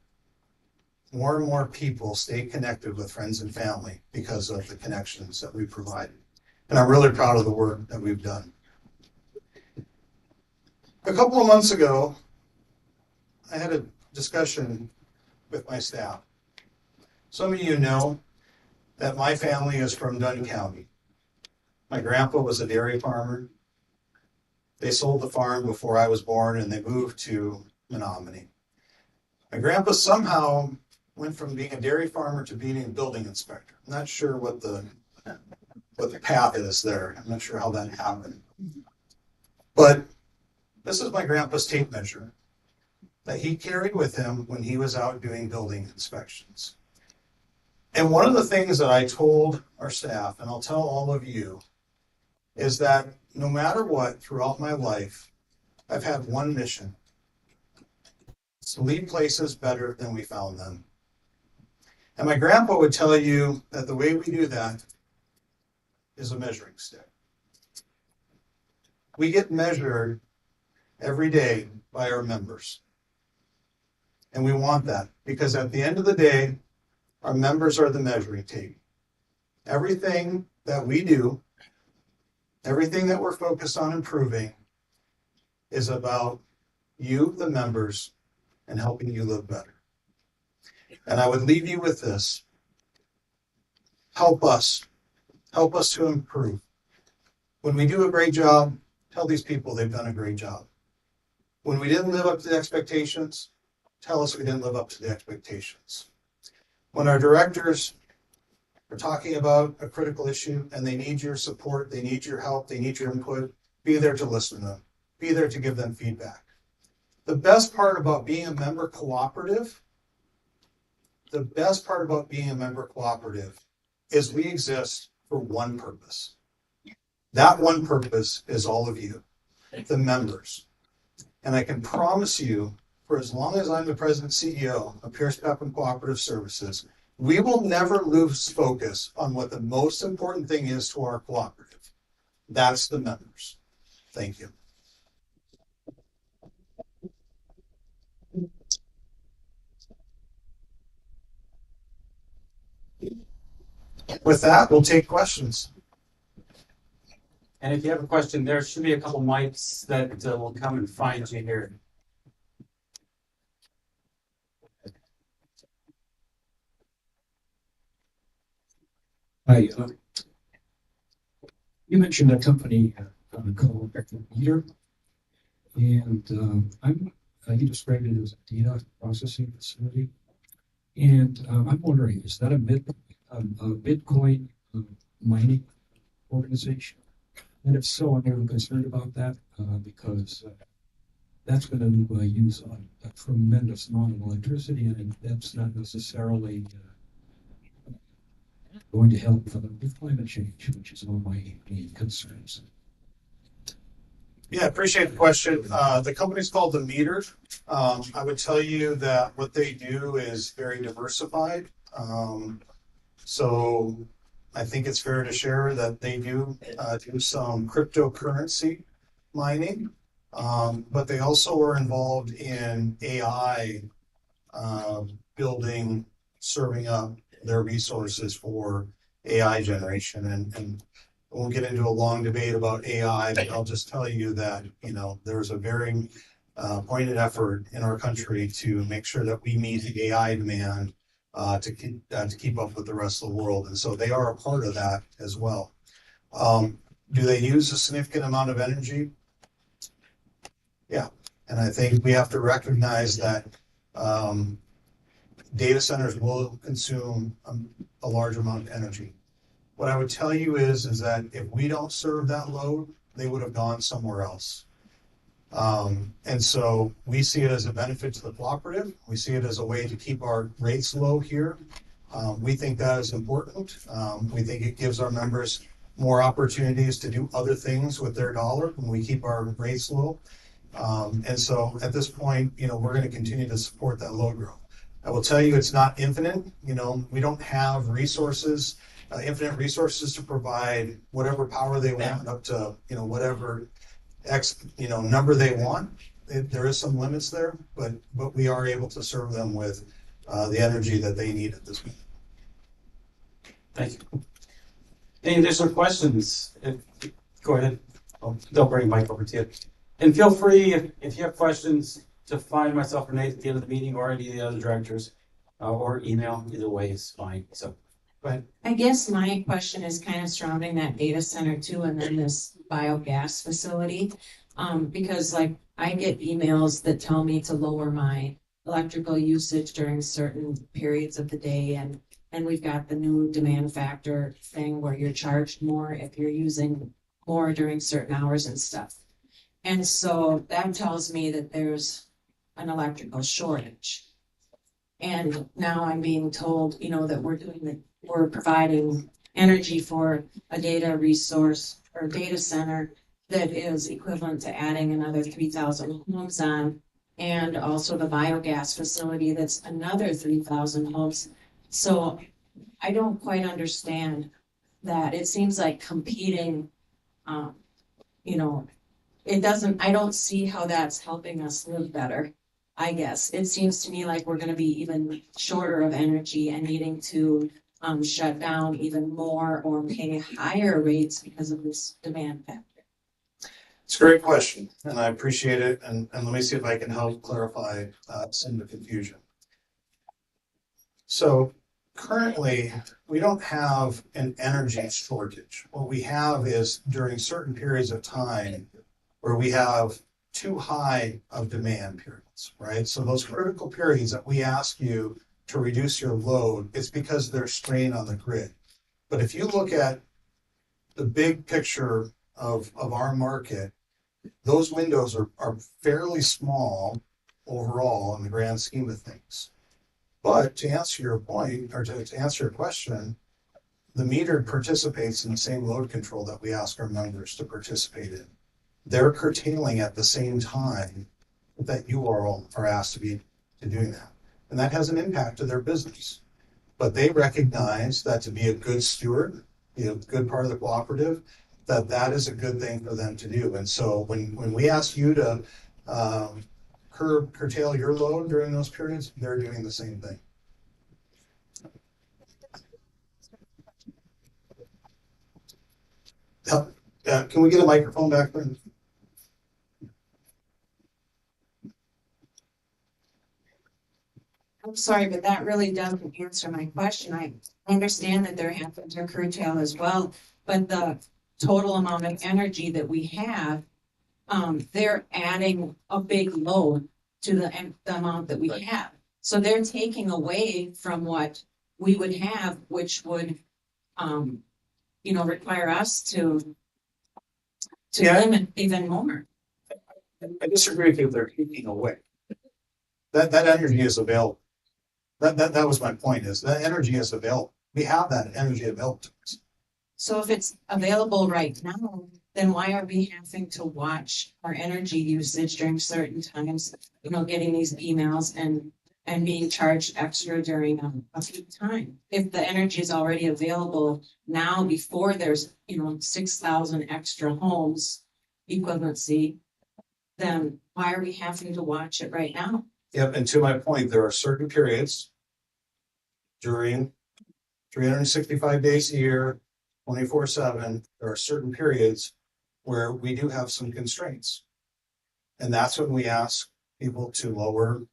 More and more people stay connected with friends and family because of the connections that we provide. And I'm really proud of the work that we've done. A couple of months ago, I had a discussion with my staff. Some of you know that my family is from Dunn County. My grandpa was a dairy farmer. They sold the farm before I was born and they moved to Menominee. My grandpa somehow went from being a dairy farmer to being a building inspector. I'm not sure what the path is there. I'm not sure how that happened. But this is my grandpa's tape measure that he carried with him when he was out doing building inspections. And one of the things that I told our staff, and I'll tell all of you, is that no matter what, throughout my life, I've had one mission. It's to leave places better than we found them. And my grandpa would tell you that the way we do that is a measuring stick. We get measured every day by our members. And we want that because at the end of the day, our members are the measuring tape. Everything that we do, everything that we're focused on improving is about you, the members, and helping you live better. And I would leave you with this. Help us to improve. When we do a great job, tell these people they've done a great job. When we didn't live up to the expectations, tell us we didn't live up to the expectations. When our directors are talking about a critical issue and they need your support, they need your help, they need your input, be there to listen to them, be there to give them feedback. The best part about being a member cooperative, is we exist for one purpose. That one purpose is all of you, the members. And I can promise you, for as long as I'm the president and CEO of Pierce Pepin Cooperative Services, we will never lose focus on what the most important thing is to our cooperative. That's the members. Thank you. With that, we'll take questions. And if you have a question, there should be a couple mics that will come and find you here. Hi, you mentioned a company called Pepin, and you described it as a data processing facility. And I'm wondering, is that a Bitcoin mining organization? And if so, I'm really concerned about that because that's going to use a tremendous amount of electricity, and that's not necessarily going to help with climate change, which is one of my main concerns. Yeah, appreciate the question. The company's called The Meter. I would tell you that what they do is very diversified. So I think it's fair to share that they do some cryptocurrency mining, but they also are involved in AI building, serving up their resources for AI generation. And we'll get into a long debate about AI, but I'll just tell you that, there's a very pointed effort in our country to make sure that we meet the AI demand to keep up with the rest of the world. And so they are a part of that as well. Do they use a significant amount of energy? Yeah. And I think we have to recognize that data centers will consume a large amount of energy. What I would tell you is that if we don't serve that load, they would have gone somewhere else. And so we see it as a benefit to the cooperative. We see it as a way to keep our rates low here. We think that is important. We think it gives our members more opportunities to do other things with their dollar when we keep our rates low. And so at this point, we're going to continue to support that load growth. I will tell you it's not infinite. We don't have resources, infinite resources to provide whatever power they want up to, whatever number they want. There is some limits there, but we are able to serve them with the energy that they need at this point. Thank you. Any additional questions? Go ahead. They'll bring Mike over to you. And feel free, if you have questions, to find myself or Nate at the end of the meeting or any of the other directors, or email. Either way is fine. So, go ahead. I guess my question is kind of surrounding that data center too, and then this biogas facility. Because I get emails that tell me to lower my electrical usage during certain periods of the day, and we've got the new demand factor thing where you're charged more if you're using more during certain hours and stuff. And so that tells me that there's an electrical shortage. And now I'm being told, that we're providing energy for a data resource or data center that is equivalent to adding another 3,000 homes on, and also the biogas facility that's another 3,000 homes. So I don't quite understand that. It seems like competing, I don't see how that's helping us live better. I guess it seems to me like we're going to be even shorter of energy and needing to shut down even more or pay higher rates because of this demand factor? It's a great question, and I appreciate it. And let me see if I can help clarify some of the confusion. So currently, we don't have an energy shortage. What we have is during certain periods of time where we have too high of demand periods, right? So those critical periods that we ask you to reduce your load, it's because there's strain on the grid. But if you look at the big picture of our market, those windows are fairly small overall in the grand scheme of things. But to answer your point, or to answer your question, the meter participates in the same load control that we ask our members to participate in. They're curtailing at the same time that you all are asked to be doing that. And that has an impact to their business. But they recognize that to be a good steward, be a good part of the cooperative, that is a good thing for them to do. And so when we ask you to curtail your load during those periods, they're doing the same thing. Can we get a microphone back there? I'm sorry, but that really doesn't answer my question. I understand that they're having to curtail as well, but the total amount of energy that we have, they're adding a big load to the amount that we have. So they're taking away from what we would have, which would, require us to limit even more. I disagree with you if they're taking away. That energy is available. That was my point, is that energy is available. We have that energy available to us. So if it's available right now, then why are we having to watch our energy usage during certain times, getting these emails and being charged extra during a peak time? If the energy is already available now before there's, 6,000 extra homes equivalency, then why are we having to watch it right now? Yep, and to my point, there are certain periods during 365 days a year, 24/7, there are certain periods where we do have some constraints. And that's when we ask people to lower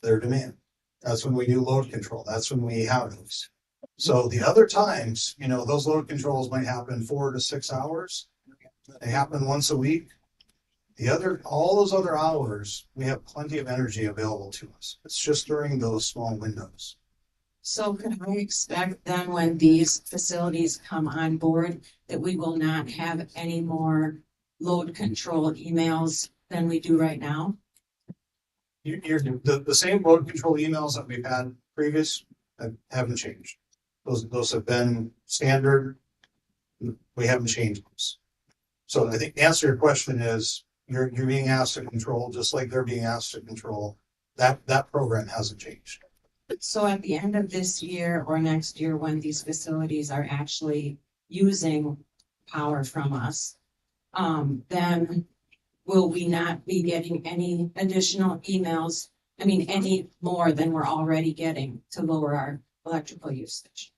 their demand. That's when we do load control. That's when we have those. So the other times, those load controls might happen 4 to 6 hours. They happen once a week. All those other hours, we have plenty of energy available to us. It's just during those small windows. So could I expect then when these facilities come on board that we will not have any more load control emails than we do right now? The same load control emails that we've had previous haven't changed. Those have been standard. We haven't changed those. So I think the answer to your question is you're being asked to control just like they're being asked to control. That program hasn't changed. So at the end of this year or next year, when these facilities are actually using power from us, then will we not be getting any additional emails? I mean, any more than we're already getting to lower our electrical usage?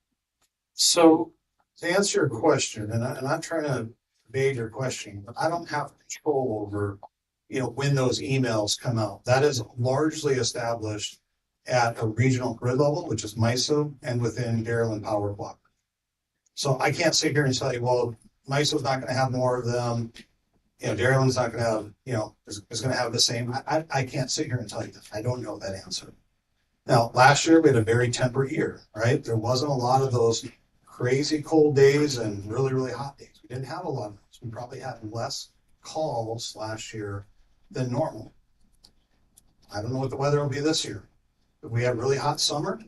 So to answer your question, and I'm not trying to evade your question, but I don't have control over, when those emails come out. That is largely established at a regional grid level, which is MISO, and within Dairyland Power Block. So I can't sit here and tell you, well, MISO's not going to have more of them. Dairyland's not going to have, is going to have the same. I can't sit here and tell you that. I don't know that answer. Now, last year we had a very temperate year, right? There wasn't a lot of those crazy cold days and really, really hot days. We didn't have a lot of those. We probably had less calls last year than normal. I don't know what the weather will be this year. If we have really hot summer,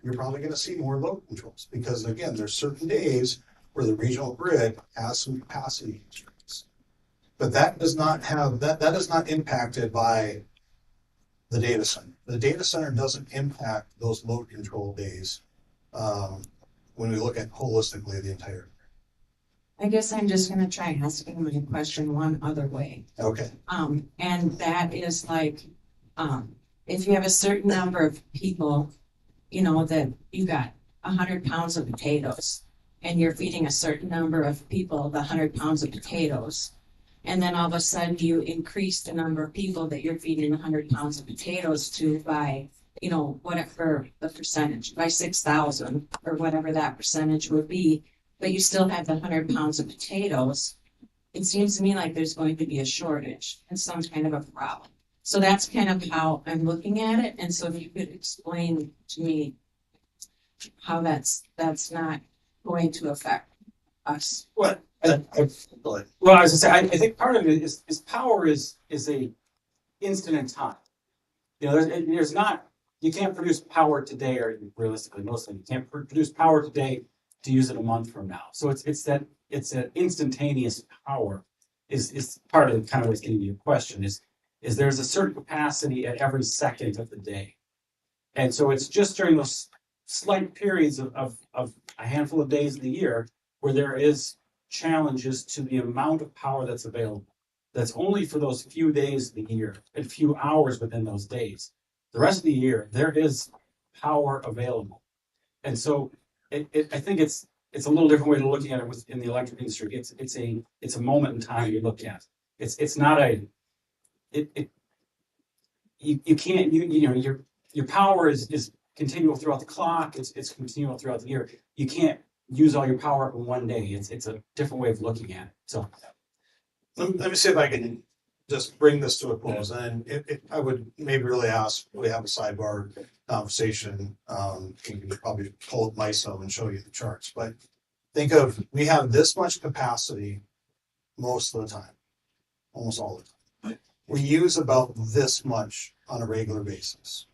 you're probably going to see more load controls because, again, there's certain days where the regional grid has some capacity constraints. But that is not impacted by the data center. The data center doesn't impact those load control days when we look at holistically the entire. I guess I'm just going to try asking my question one other way. Okay. And that is like, if you have a certain number of people, that you got 100 pounds of potatoes, and you're feeding a certain number of people the 100 pounds of potatoes, and then all of a sudden you increase the number of people that you're feeding 100 pounds of potatoes to by, you know, whatever the percentage, by 6,000 or whatever that percentage would be, but you still have the 100 pounds of potatoes, it seems to me like there's going to be a shortage and some kind of a problem. So that's kind of how I'm looking at it. And so if you could explain to me how that's not going to affect us. Well, I was gonna say, I think part of it is power is a instant in time. You know, there's not, you can't produce power today, or realistically, mostly you can't produce power today to use it a month from now. So it's that instantaneous power is part of kind of what's getting to your question is there's a certain capacity at every second of the day. And so it's just during those slight periods of a handful of days in the year where there is challenges to the amount of power that's available. That's only for those few days of the year and few hours within those days. The rest of the year, there is power available. And so I think it's a little different way of looking at it in the electric industry. It's a moment in time you look at. It's not you can't, you know, your power is continual throughout the clock. It's continual throughout the year. You can't use all your power in one day. It's a different way of looking at it. So let me see if I can just bring this to a close. And I would maybe really ask, we have a sidebar conversation. We can probably pull up MISO and show you the charts, but think of, we have this much capacity most of the time, almost all the time. We use about this much on a regular basis.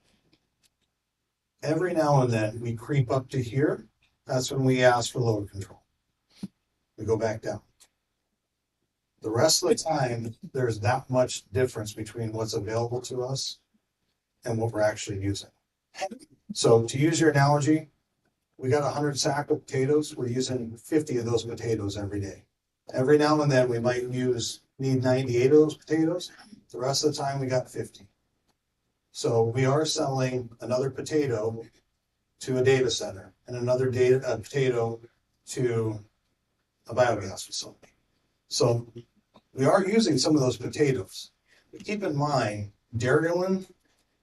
Every now and then we creep up to here. That's when we ask for load control. We go back down. The rest of the time, there's that much difference between what's available to us and what we're actually using. So to use your analogy, we got 100 sack of potatoes. We're using 50 of those potatoes every day. Every now and then we might need 98 of those potatoes. The rest of the time we got 50. So we are selling another potato to a data center and another potato to a biogas facility. So we are using some of those potatoes. But keep in mind, Dairyland,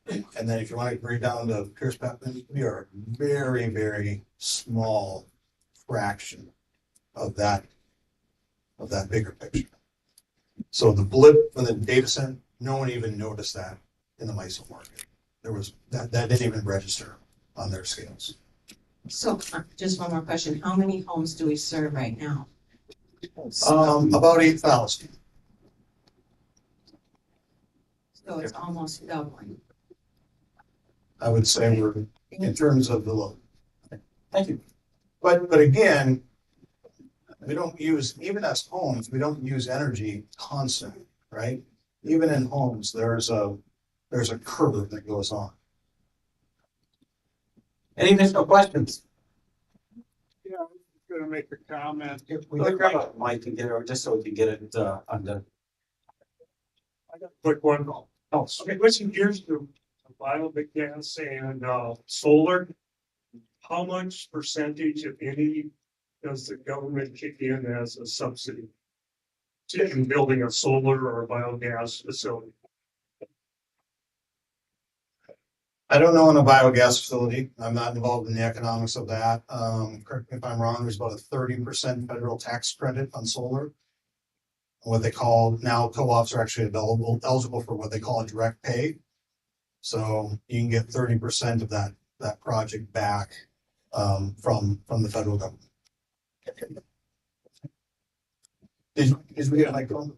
and then if you want to bring down to Pierce Pepin, we are a very, very small fraction of that bigger picture. So the blip from the data center, no one even noticed that in the MISO market. There was that didn't even register on their scales. So just one more question. How many homes do we serve right now? About 8,000. So it's almost doubling. I would say we're in terms of the load. Thank you. But again, we don't use, even as homes, we don't use energy constantly, right? Even in homes, there's a curve that goes on. Any additional questions? Yeah, I was gonna make a comment. We could grab a mic and get it, just so we can get it undone. I got a quick one. Oh, Okay, switching gears to biogas and solar. How much percentage, if any, does the government kick in as a subsidy in building a solar or a biogas facility? I don't know on a biogas facility. I'm not involved in the economics of that. Correct me if I'm wrong, there's about a 30% federal tax credit on solar. What they call now co-ops are actually eligible for what they call a direct pay. So you can get 30% of that project back from the federal government. Did we get a microphone?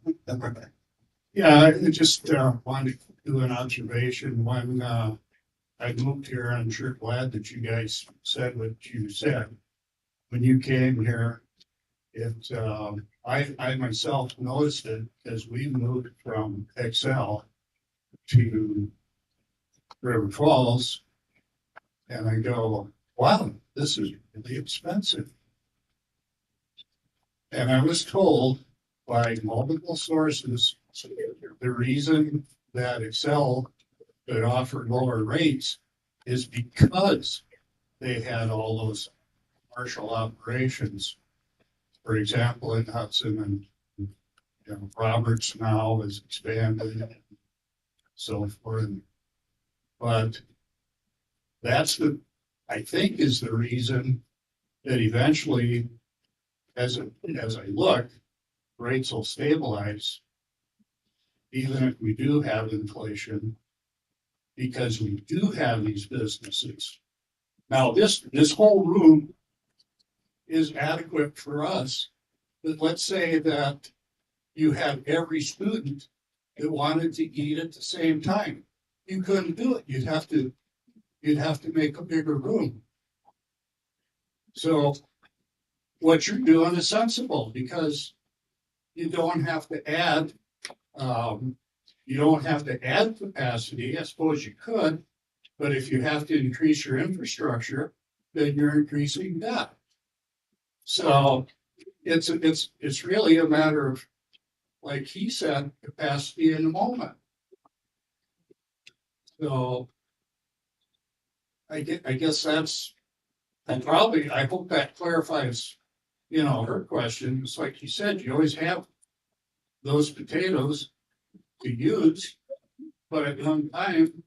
Yeah, I just wanted to do an observation. When I moved here, I'm sure glad that you guys said what you said. When you came here, I myself noticed it as we moved from Excel to River Falls. And I go, wow, this is really expensive. And I was told by multiple sources, the reason that Excel could offer lower rates is because they had all those commercial operations. For example, in Hudson and, Roberts now is expanded and so forth. But that's I think is the reason that eventually, as I look, rates will stabilize, even if we do have inflation, because we do have these businesses. Now, this whole room is adequate for us, but let's say that you have every student that wanted to eat at the same time. You couldn't do it. You'd have to make a bigger room. So what you're doing is sensible because you don't have to add capacity. I suppose you could, but if you have to increase your infrastructure, then you're increasing debt. So it's really a matter of, like he said, capacity in the moment. So I guess that's, and probably, I hope that clarifies, her question. It's like you said, you always have those potatoes to use, but at one time,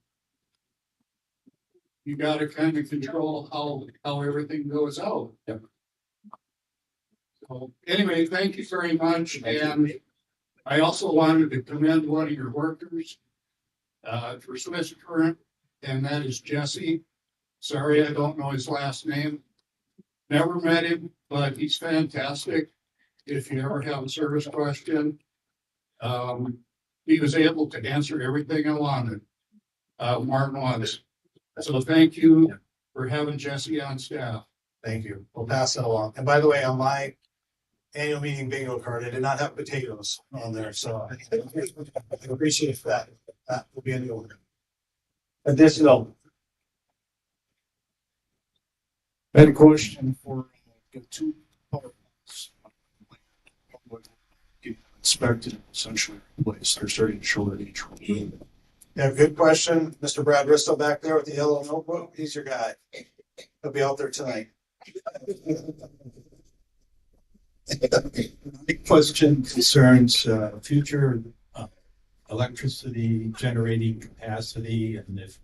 you got to kind of control how everything goes out. Yep. So anyway, thank you very much. And I also wanted to commend one of your workers for Swiss Current, and that is Jesse. Sorry, I don't know his last name. Never met him, but he's fantastic. If you ever have a service question, he was able to answer everything I wanted. Martin was. So thank you for having Jesse on staff. Thank you. We'll pass that along. And by the way, on my annual meeting bingo card, I did not have potatoes on there, so I appreciate that. That will be in the order. Additional. I had a question for two power plants. Inspected, essentially replaced. They're starting to show that each one. Yeah, good question. Mr. Brad Risto back there with the yellow notebook. He's your guy. He'll be out there tonight. The question concerns future electricity generating capacity, and if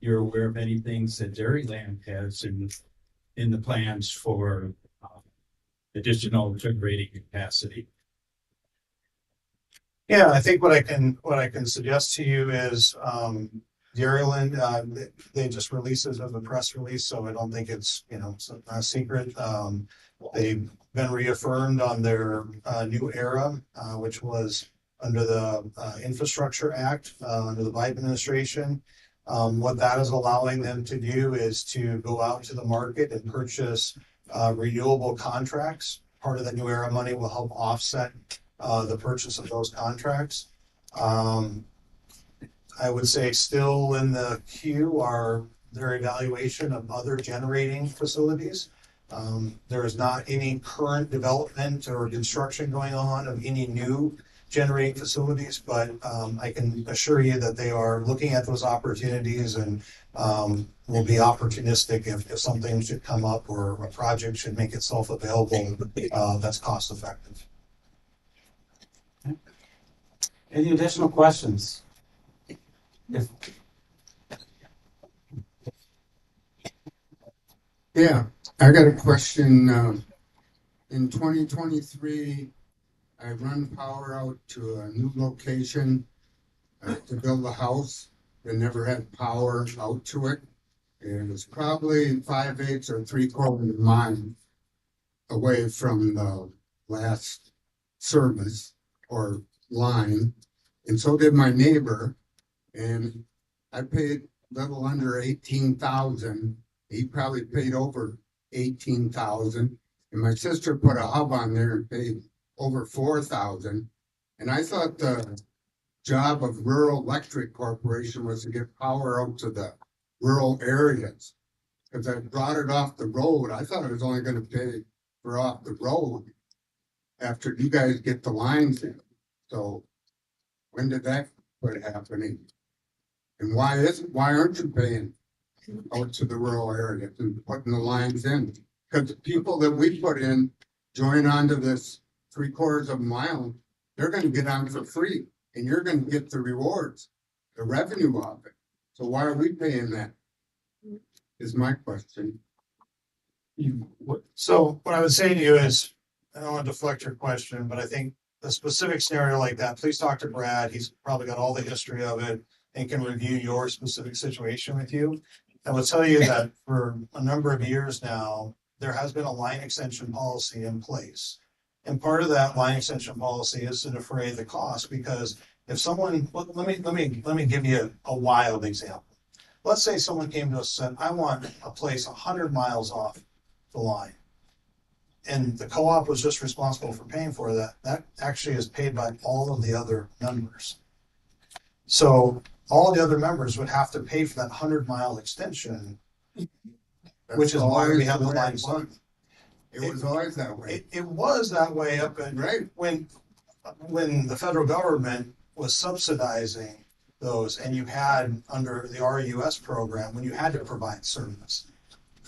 you're aware of any things that Dairyland has in the plans for additional generating capacity. Yeah, I think what I can suggest to you is Dairyland, they just released it as a press release, so I don't think it's it's not a secret. They've been reaffirmed on their new era, which was under the Infrastructure Act under the Biden administration. What that is allowing them to do is to go out to the market and purchase renewable contracts. Part of the new era money will help offset the purchase of those contracts. I would say still in the queue are their evaluation of other generating facilities. There is not any current development or construction going on of any new generating facilities, but I can assure you that they are looking at those opportunities and will be opportunistic if something should come up or a project should make itself available that's cost effective. Any additional questions? Yeah, I got a question. In 2023, I run power out to a new location to build a house. They never had power out to it. It was probably 5/8 or 3/4 mile away from the last service or line. And so did my neighbor. And I paid a little under 18,000. He probably paid over 18,000. And my sister put a hub on there and paid over 4,000. And I thought the job of Rural Electric Corporation was to get power out to the rural areas. Because I brought it off the road. I thought I was only going to pay for off the road after you guys get the lines in. So when did that quit happening? And why aren't you paying out to the rural areas and putting the lines in? Cause the people that we put in join onto this 3/4 of a mile, they're gonna get on for free and you're gonna get the rewards, the revenue of it. So why are we paying that? Is my question. So what I would say to you is, I don't want to deflect your question, but I think a specific scenario like that, please talk to Brad. He's probably got all the history of it and can review your specific situation with you. I will tell you that for a number of years now, there has been a line extension policy in place. And part of that line extension policy is to defray the cost, because if someone, let me give you a wild example. Let's say someone came to us and said, I want a place 100 miles off the line. And the co-op was just responsible for paying for that. That actually is paid by all of the other members. So all the other members would have to pay for that 100-mile extension, which is why we have the line. It was always that way. It was that way up in, right, when the federal government was subsidizing those, and you had under the RUS program when you had to provide service.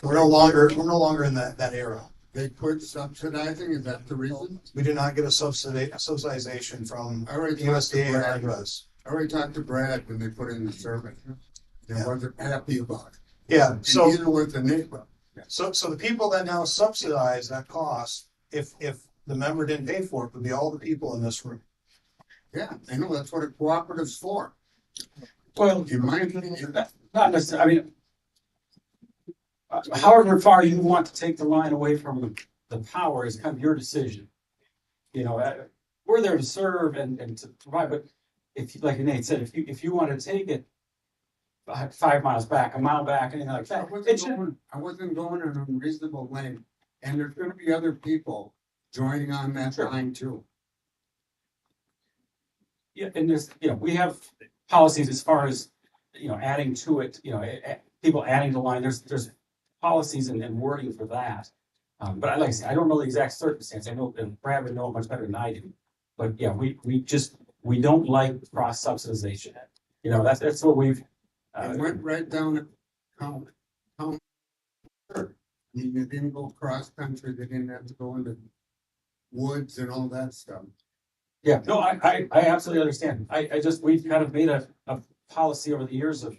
We're no longer in that era. They quit subsidizing, is that the reason? We do not get a subsidization from USDA or RUS. I already talked to Brad when they put in the survey. They wasn't happy about it. Yeah, so and neither was the neighbor. So the people that now subsidize that cost, if the member didn't pay for it, would be all the people in this room. Yeah, I know, that's what a cooperative's for. Well, in my opinion, not necessarily, I mean, however far you want to take the line away from the power is kind of your decision. You know, we're there to serve and to provide, but if, like Nate said, if you want to take it 5 miles back, a mile back, anything like that, I wasn't going an unreasonable length, and there's gonna be other people joining on that line too. yeah, and there's, you know, we have policies as far as, you know, adding to it, you know, people adding the line, there's policies and wording for that. But like I said, I don't know the exact circumstance. I know, and Brad would know it much better than I do. But yeah, we don't like cross subsidization. You know, that's what we've. It went right down to town. You didn't go cross country, they didn't have to go into woods and all that stuff. Yeah, no, I absolutely understand. We've kind of made a policy over the years of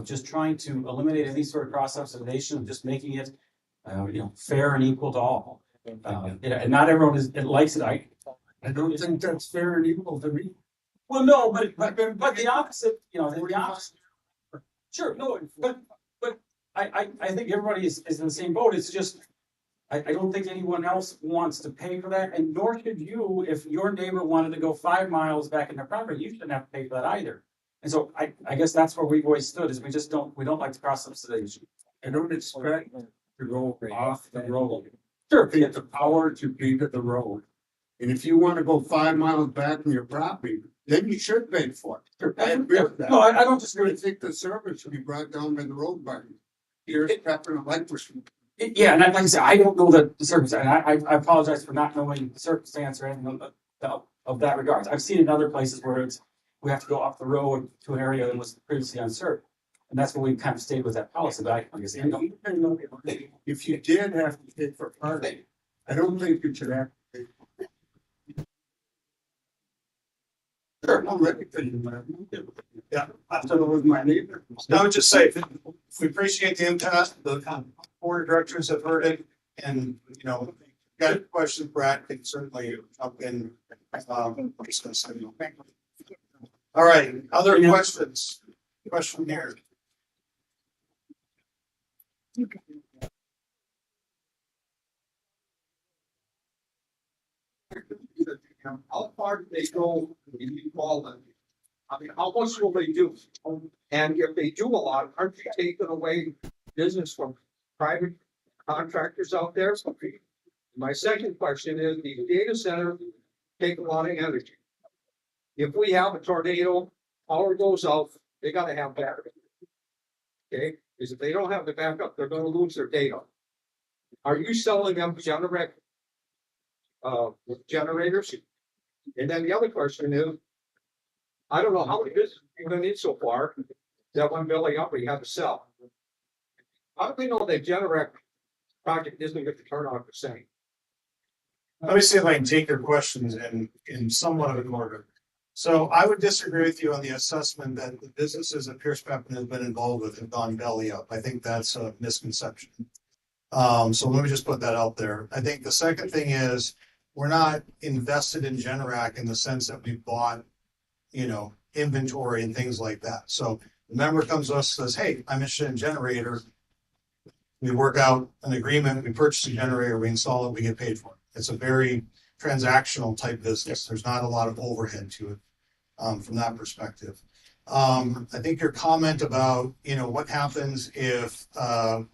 just trying to eliminate any sort of cross subsidization, of just making it, you know, fair and equal to all. And not everyone likes it. I don't think that's fair and equal to me. Well, no, but the opposite, you know, the opposite. Sure, no, but I think everybody is in the same boat. It's just, I don't think anyone else wants to pay for that, and nor should you. If your neighbor wanted to go 5 miles back in their property, you shouldn't have to pay for that either. And so I guess that's where we've always stood, is we don't like to cross subsidization. I don't expect to go off the road. Sure. To get the power to pave the road. And if you want to go 5 miles back from your property, then you should pay for it. Sure. I agree with that. No, I don't disagree. I think the service should be brought down by the road button. Here's Pepin Electric. Yeah, and like I said, I don't know the circumstance. And I apologize for not knowing the circumstance or anything of that regard. I've seen in other places where we have to go off the road to an area that was previously unserved. And that's when we kind of stayed with that policy. But like I said, I don't. If you did have to pay for parking, I don't think you should have to pay. Sure. I'm ready for you, man. Yeah. So with my neighbor. I would just say, we appreciate the impact, the board of directors have heard it, and, you know, got a question, Brad can certainly jump in. All right, other questions? Question here. How far do they go in equality? I mean, how much will they do? And if they do a lot, aren't you taking away business from private contractors out there? My second question is, the data center take a lot of energy. If we have a tornado, power goes out, they gotta have battery. Okay, because if they don't have the backup, they're gonna lose their data. Are you selling them generators? And then the other question is, I don't know how many businesses you've been in so far that when Billy Humphrey had to sell. How do we know they generate project isn't going to turn out the same. Let me see if I can take your questions in somewhat of an order. So I would disagree with you on the assessment that the businesses that Pierce Pepin has been involved with have gone belly up. I think that's a misconception. So let me just put that out there. I think the second thing is we're not invested in Generac in the sense that we bought, inventory and things like that. So the member comes to us and says, hey, I'm interested in a generator. We work out an agreement, we purchase a generator, we install it, we get paid for it. It's a very transactional type business. There's not a lot of overhead to it from that perspective. I think your comment about, what happens if a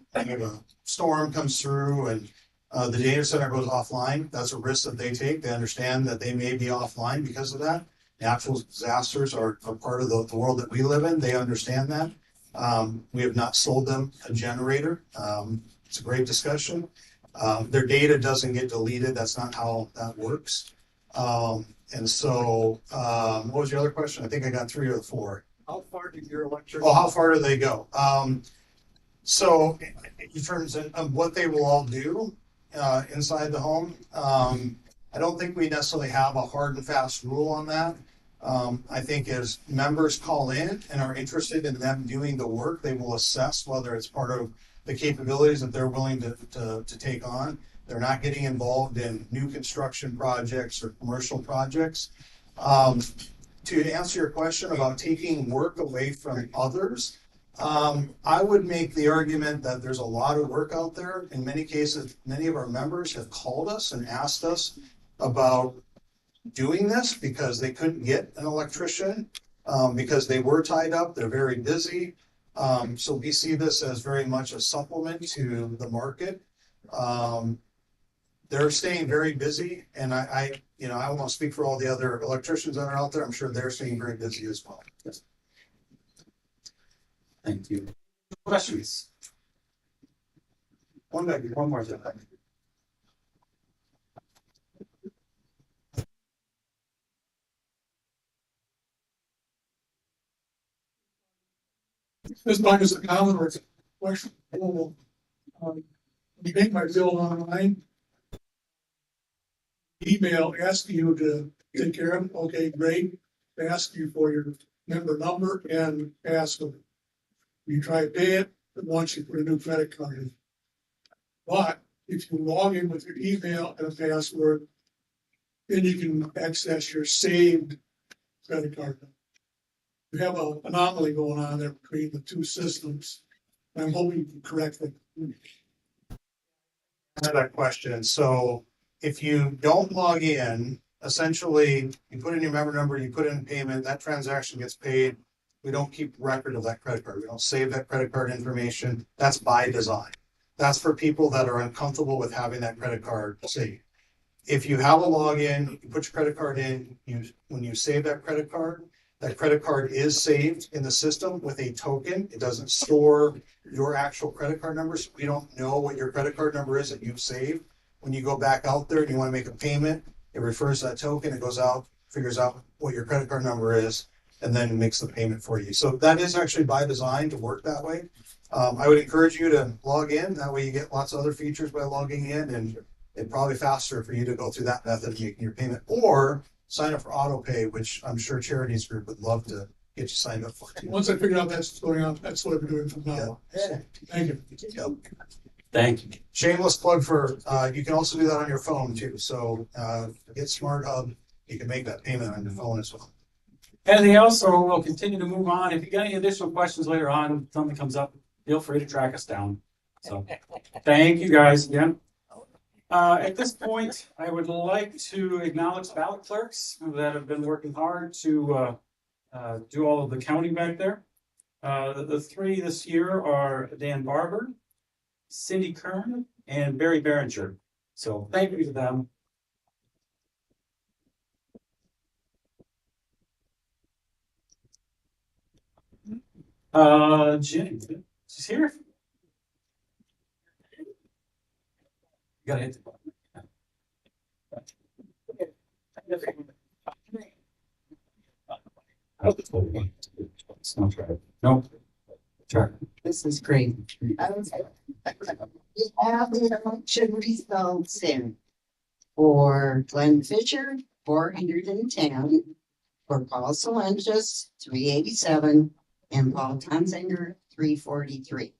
storm comes through and the data center goes offline, that's a risk that they take. They understand that they may be offline because of that. Natural disasters are part of the world that we live in. They understand that. We have not sold them a generator. It's a great discussion. Their data doesn't get deleted. That's not how that works. And so, what was your other question? I think I got 3 or 4. How far do your electric? Oh, how far do they go? So in terms of what they will all do inside the home, I don't think we necessarily have a hard and fast rule on that. I think as members call in and are interested in them doing the work, they will assess whether it's part of the capabilities that they're willing to take on. They're not getting involved in new construction projects or commercial projects. To answer your question about taking work away from others, I would make the argument that there's a lot of work out there. In many cases, many of our members have called us and asked us about doing this because they couldn't get an electrician, because they were tied up, they're very busy. So we see this as very much a supplement to the market. They're staying very busy, and I won't speak for all the other electricians that are out there. I'm sure they're staying very busy as well. Yes. Thank you. Questions? One more thing. This mine is a common or question. You make my bill online. Email asking you to take care of it. Okay, great. They ask you for your member number and password. You try to pay it, it wants you to put a new credit card in. But if you log in with your email and a password, then you can access your saved credit card. We have an anomaly going on there between the two systems. I'm hoping you can correct it. Answer that question. So if you don't log in, essentially you put in your member number, you put in payment, that transaction gets paid. We don't keep record of that credit card. We don't save that credit card information. That's by design. That's for people that are uncomfortable with having that credit card saved. If you have a login, you put your credit card in, when you save that credit card is saved in the system with a token. It doesn't store your actual credit card number, so we don't know what your credit card number is that you've saved. When you go back out there and you want to make a payment, it refers to that token, it goes out, figures out what your credit card number is, and then makes the payment for you. So that is actually by design to work that way. I would encourage you to log in. That way you get lots of other features by logging in, and it's probably faster for you to go through that method of making your payment, or sign up for auto pay, which I'm sure Charities Group would love to get you signed up for too. Once I figure out that's going on, that's what I'm doing from now on. Thank you. Yep. Thank you. Shameless plug for, you can also do that on your phone too. So get Smart Hub, you can make that payment on your phone as well. Anything else, or we'll continue to move on. If you got any additional questions later on, something comes up, feel free to track us down. So thank you guys again. At this point, I would like to acknowledge ballot clerks that have been working hard to do all of the counting back there. The 3 this year are Dan Barber, Cindy Kern, and Barry Behringer. So thank you to them. Jenny, she's here. You gotta hit the button. No. Sure. This is great. We have the election results in. For Glenn Fisher, 410. For Paul Solentus, 387. And Paul Tonsinger, 343.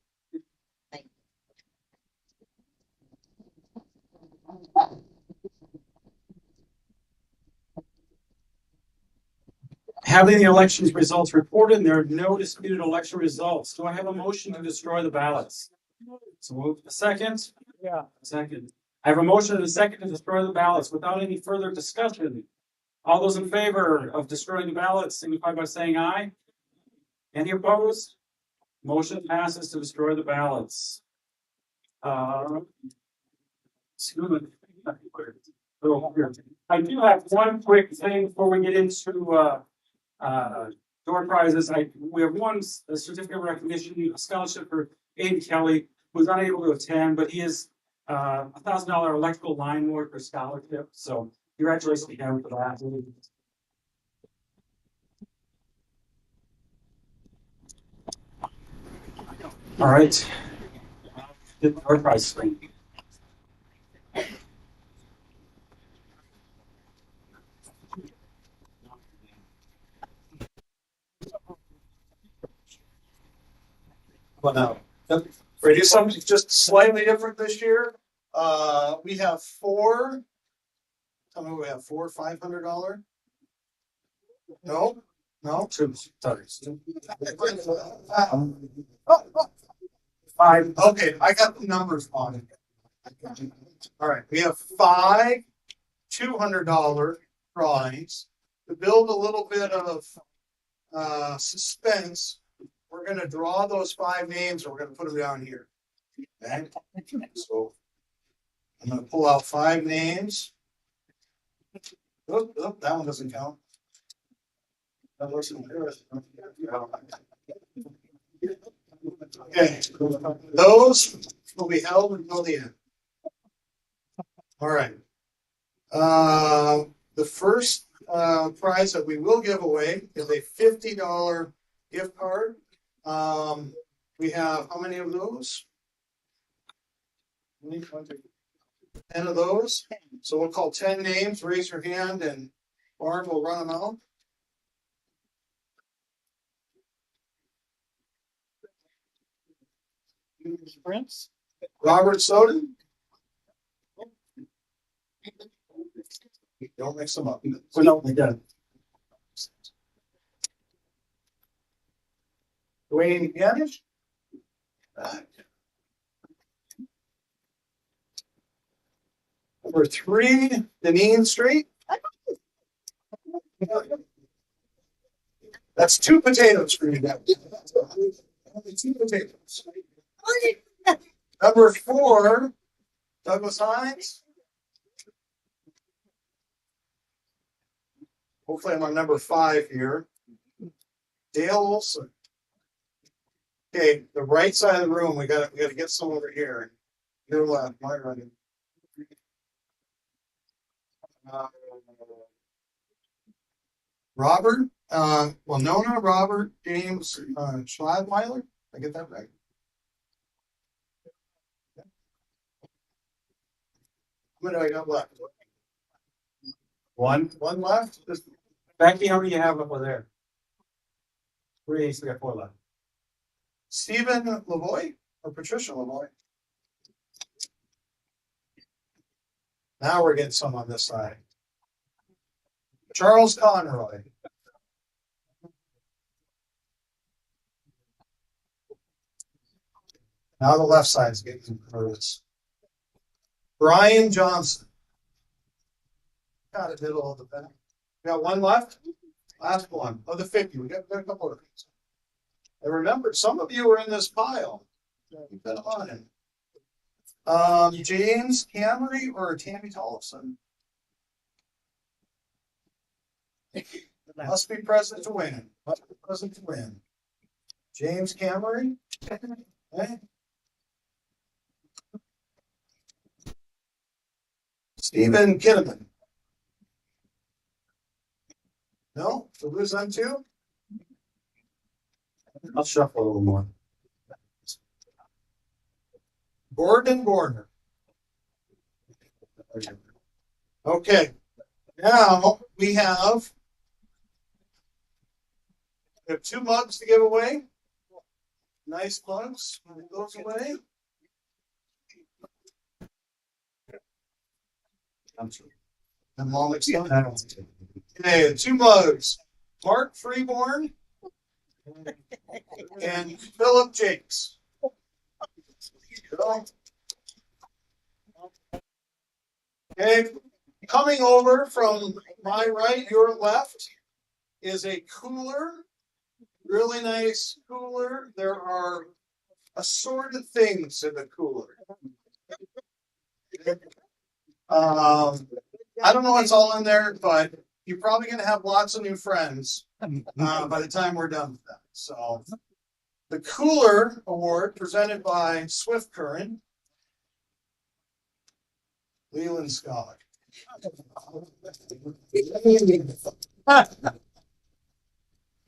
Having the elections results reported, and there are no disputed election results. Do I have a motion to destroy the ballots? So move. A second? Yeah. Second. I have a motion and a second to destroy the ballots without any further discussion. All those in favor of destroying the ballots signify by saying aye. Any opposed? Motion passes to destroy the ballots. I do have one quick thing before we get into door prizes. We have one certificate of recognition, a scholarship for Aiden Kelly, who's unable to attend, but he is $1,000 electrical line worker scholarship. So congratulations to him for that. All right. Get the door prize screen. Well, now, we're gonna do something just slightly different this year. We have four. Tell me, we have four $500. No, no. Five. Okay, I got the numbers on it. All right, we have five $200 drawings. To build a little bit of suspense, we're gonna draw those five names and we're gonna put them down here. Okay? So I'm gonna pull out five names. Oh, that one doesn't count. That looks embarrassing. Okay, those will be held until the end. All right. The first prize that we will give away is a $50 gift card. We have how many of those? 10 of those. So we'll call 10 names. Raise your hand and Barn will run them out. Prince. Robert Soden. Don't mix them up. No, we done. Dwayne Yanish. Number 3, Deneen Street. That's 2 potatoes for you guys. Only 2 potatoes. Number 4, Douglas Hines. Hopefully I'm on number 5 here. Dale Olson. Okay, the right side of the room, we gotta get some over here. Your left, my right. Robert, Nona, Robert, James, Schladweiler. I get that right? How many do I got left? One left. Becky, how many you have over there? 3, so we got 4 left. Stephen Lavoy or Patricia Lavoy? Now we're getting some on this side. Charles Conroy. Now the left side's getting nervous. Brian Johnson. Got it, middle of the back. We got one left. Last one of the 50. We got a couple of things. And remember, some of you are in this pile. You've been on it. James Camry or Tammy Tollefson? Must be present to win. Must be present to win. James Camry. Okay. Stephen Kinnaman. No? So who's on 2? I'll shuffle a little more. Gordon and Borner. Okay, now we have 2 mugs to give away. Nice mugs. Put those away. I'm all excited. Okay, 2 mugs. Mark Freeborn and Philip Jakes. Okay, coming over from my right, your left, is a cooler. Really nice cooler. There are assorted things in the cooler. I don't know what's all in there, but you're probably going to have lots of new friends by the time we're done with that. So, the Cooler Award presented by Swift Current, Leland Scholar.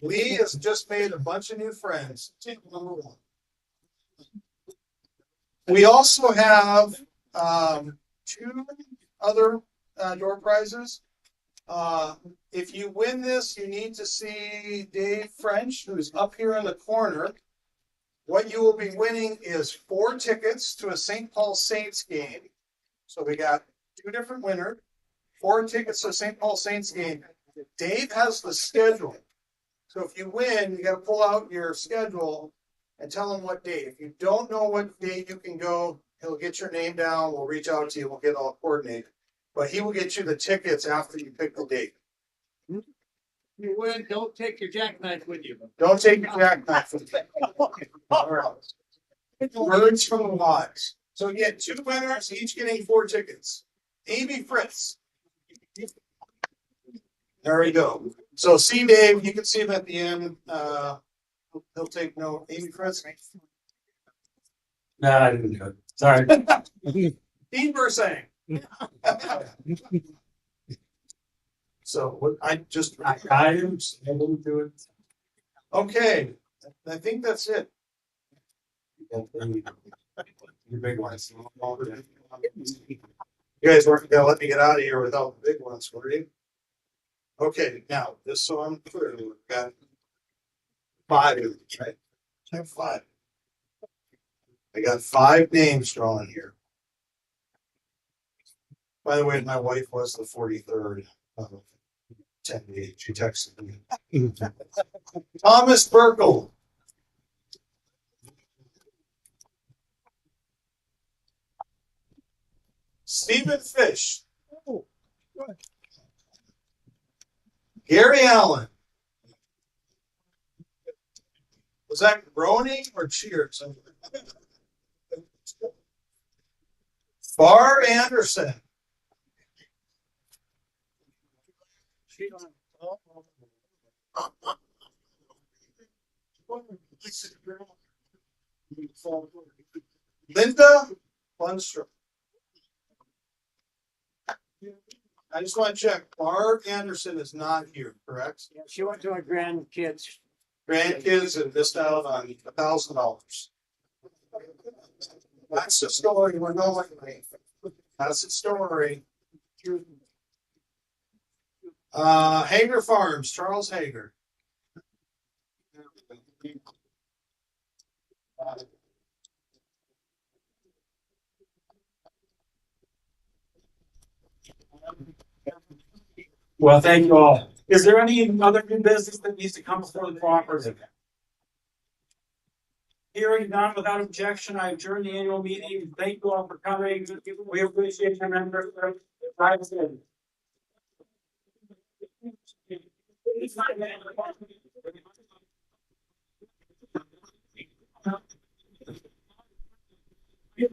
Lee has just made a bunch of new friends. Number 1. We also have 2 other door prizes. If you win this, you need to see Dave French, who's up here in the corner. What you will be winning is 4 tickets to a St. Paul Saints game. So we got 2 different winners, 4 tickets to a St. Paul Saints game. Dave has the schedule. So if you win, you got to pull out your schedule and tell him what date. If you don't know what date you can go, he'll get your name down. We'll reach out to you. We'll get all coordinated. But he will get you the tickets after you pick the date. You win, don't take your jackknife with you. Don't take your jackknife with you. Words from the wise. So you get 2 winners, each getting 4 tickets. Amy Fritz. There we go. So see Dave, you can see him at the end. He'll take note. Amy Fritz. No, I didn't do it. Sorry. Dean Bursang. So what I didn't do it. Okay, I think that's it. Your big ones. You guys weren't gonna let me get out of here without the big ones, were you? Okay, now just so I'm clear, we've got 5, right? I have 5. I got 5 names drawn here. By the way, my wife was the 43rd of 10 days. She texted me. Thomas Burkle. Stephen Fish. Gary Allen. Was that groaning or cheers? Bar Anderson. Linda Lundstrom. I just want to check. Barb Anderson is not here, correct? Yeah, she went to her grandkids. Grandkids and missed out on $1,000. That's the story we're going with. That's the story. Hager Farms, Charles Hager. Well, thank you all. Is there any other new business that needs to come before the cooperative? Hearing none without objection, I adjourn the annual meeting. Thank you all for coming. We appreciate your members.